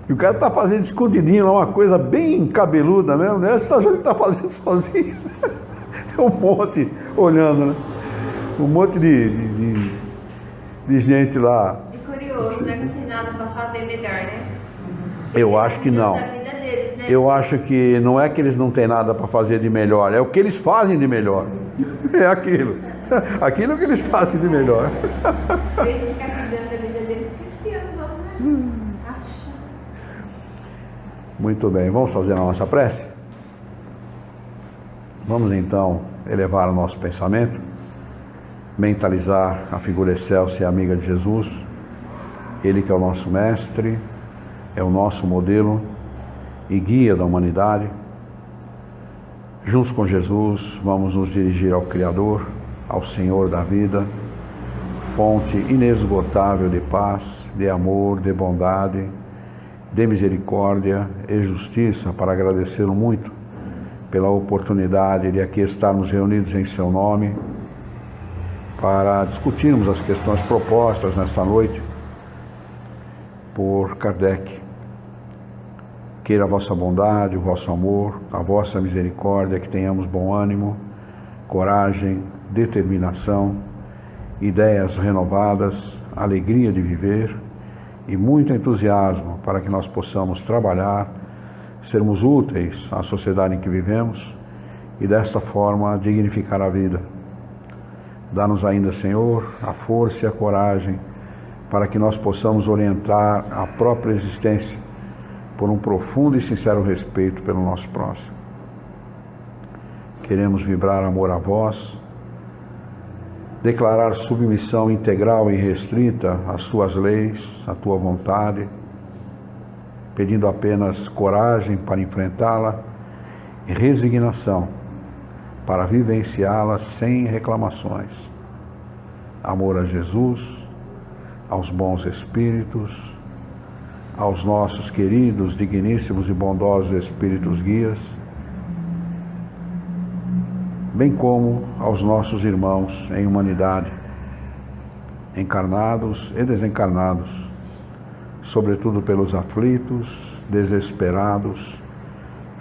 E o cara está fazendo escondidinho lá, uma coisa bem cabeluda mesmo, né? Você está achando que está fazendo sozinho. Tem um monte olhando, né? Um monte de gente lá. E curioso, né? Não tem nada para fazer melhor, né? Eu acho que não. Eu acho que não é que eles não têm nada para fazer de melhor, é o que eles fazem de melhor. É aquilo. Aquilo que eles fazem de melhor. Ele fica cuidando da vida dele Muito bem, vamos fazer a nossa prece? Vamos então elevar o nosso pensamento, mentalizar a figura excelsa e amiga de Jesus, Ele que é o nosso mestre, é o nosso modelo e guia da humanidade. Juntos com Jesus, vamos nos dirigir ao Criador, ao Senhor da vida, fonte inesgotável de paz, de amor, de bondade, de misericórdia e justiça, para agradecê-lo muito pela oportunidade de aqui estarmos reunidos em seu nome, para discutirmos as questões propostas nesta noite por Kardec. Queira a vossa bondade, o vosso amor, a vossa misericórdia, que tenhamos bom ânimo, coragem, determinação, ideias renovadas, alegria de viver e muito entusiasmo para que nós possamos trabalhar, sermos úteis à sociedade em que vivemos e desta forma dignificar a vida. Dá-nos ainda, Senhor, a força e a coragem para que nós possamos orientar a própria existência por um profundo e sincero respeito pelo nosso próximo. Queremos vibrar amor a vós, declarar submissão integral e restrita às tuas leis, à tua vontade, pedindo apenas coragem para enfrentá-la e resignação para vivenciá-la sem reclamações. Amor a Jesus, aos bons espíritos, aos nossos queridos, digníssimos e bondosos espíritos guias, bem como aos nossos irmãos em humanidade, encarnados e desencarnados, sobretudo pelos aflitos, desesperados,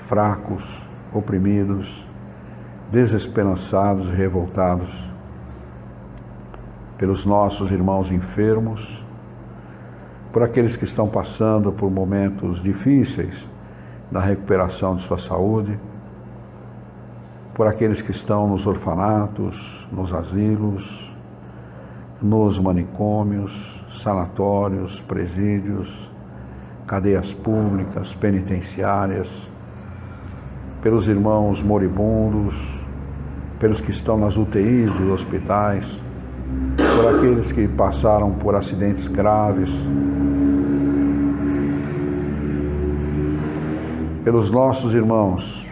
fracos, oprimidos, desesperançados e revoltados, pelos nossos irmãos enfermos, por aqueles que estão passando por momentos difíceis na recuperação de sua saúde, por aqueles que estão nos orfanatos, nos asilos, nos manicômios, sanatórios, presídios, cadeias públicas, penitenciárias, pelos irmãos moribundos, pelos que estão nas UTIs dos hospitais, por aqueles que passaram por acidentes graves, pelos nossos irmãos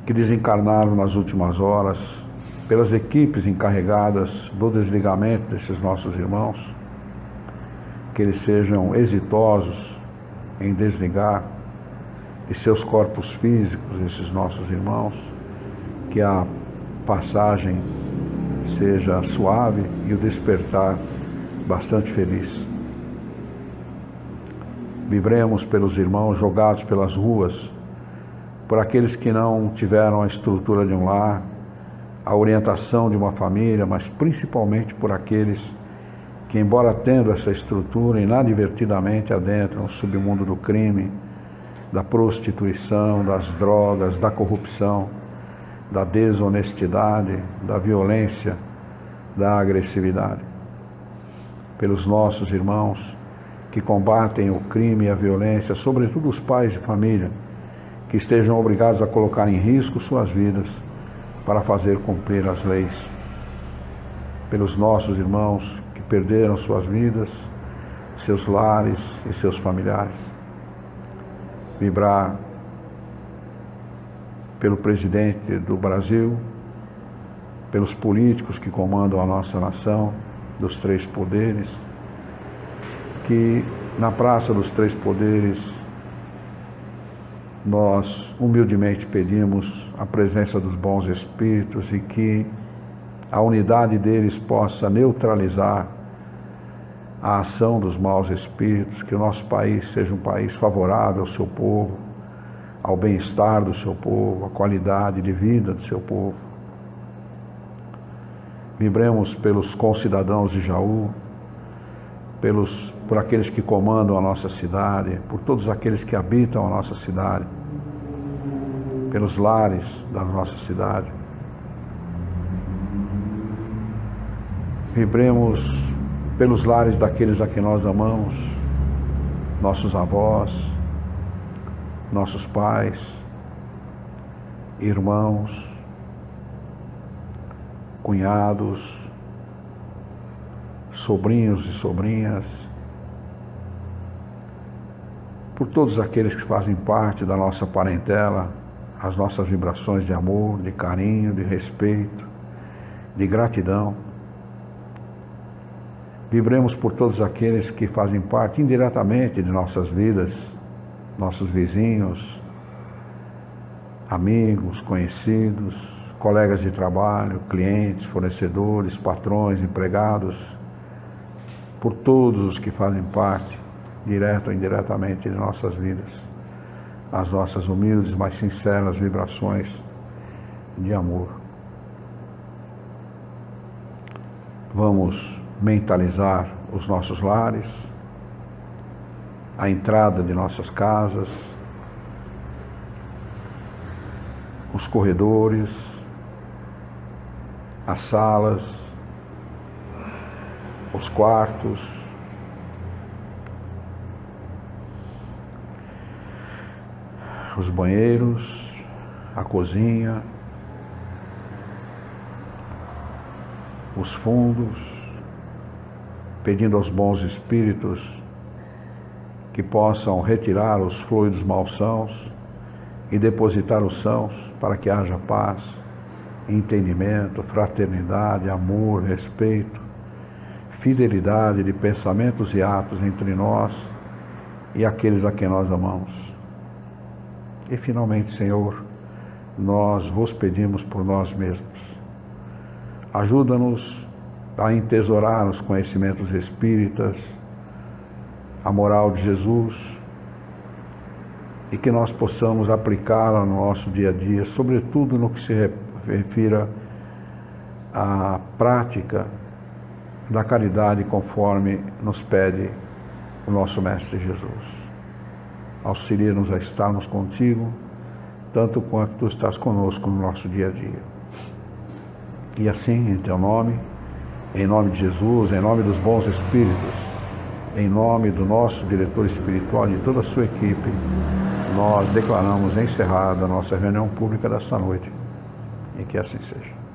que desencarnaram nas últimas horas, pelas equipes encarregadas do desligamento desses nossos irmãos, que eles sejam exitosos em desligar de seus corpos físicos esses nossos irmãos, que a passagem seja suave e o despertar bastante feliz. Vibremos pelos irmãos jogados pelas ruas, por aqueles que não tiveram a estrutura de um lar, a orientação de uma família, mas principalmente por aqueles que, embora tendo essa estrutura, inadvertidamente adentram o submundo do crime, da prostituição, das drogas, da corrupção, da desonestidade, da violência, da agressividade. Pelos nossos irmãos que combatem o crime e a violência, sobretudo os pais de família, que estejam obrigados a colocar em risco suas vidas para fazer cumprir as leis. Pelos nossos irmãos que perderam suas vidas, seus lares e seus familiares. Vibrar pelo presidente do Brasil, pelos políticos que comandam a nossa nação, dos três poderes, que na Praça dos Três Poderes nós humildemente pedimos a presença dos bons espíritos e que a unidade deles possa neutralizar a ação dos maus espíritos, que o nosso país seja um país favorável ao seu povo, ao bem-estar do seu povo, à qualidade de vida do seu povo. Vibremos pelos concidadãos de Jaú, por aqueles que comandam a nossa cidade, por todos aqueles que habitam a nossa cidade, pelos lares da nossa cidade. Vibremos pelos lares daqueles a quem nós amamos, nossos avós, nossos pais, irmãos, cunhados, sobrinhos e sobrinhas, por todos aqueles que fazem parte da nossa parentela, as nossas vibrações de amor, de carinho, de respeito, de gratidão. Vibremos por todos aqueles que fazem parte indiretamente de nossas vidas, nossos vizinhos, amigos, conhecidos, colegas de trabalho, clientes, fornecedores, patrões, empregados, por todos os que fazem parte, direto ou indiretamente, de nossas vidas, as nossas humildes, mas sinceras vibrações de amor. Vamos mentalizar os nossos lares, a entrada de nossas casas, os corredores, as salas, os quartos, os banheiros, a cozinha, os fundos, pedindo aos bons espíritos que possam retirar os fluidos malsãos e depositar os sãos para que haja paz, entendimento, fraternidade, amor, respeito, fidelidade de pensamentos e atos entre nós e aqueles a quem nós amamos. E finalmente, Senhor, nós vos pedimos por nós mesmos. Ajuda-nos a entesourar os conhecimentos espíritas, a moral de Jesus, e que nós possamos aplicá-la no nosso dia a dia, sobretudo no que se refira à prática da caridade conforme nos pede o nosso Mestre Jesus. Auxilia-nos a estarmos contigo, tanto quanto tu estás conosco no nosso dia a dia. E assim, em teu nome, em nome de Jesus, em nome dos bons espíritos, em nome do nosso diretor espiritual e de toda a sua equipe, nós declaramos encerrada a nossa reunião pública desta noite. E que assim seja.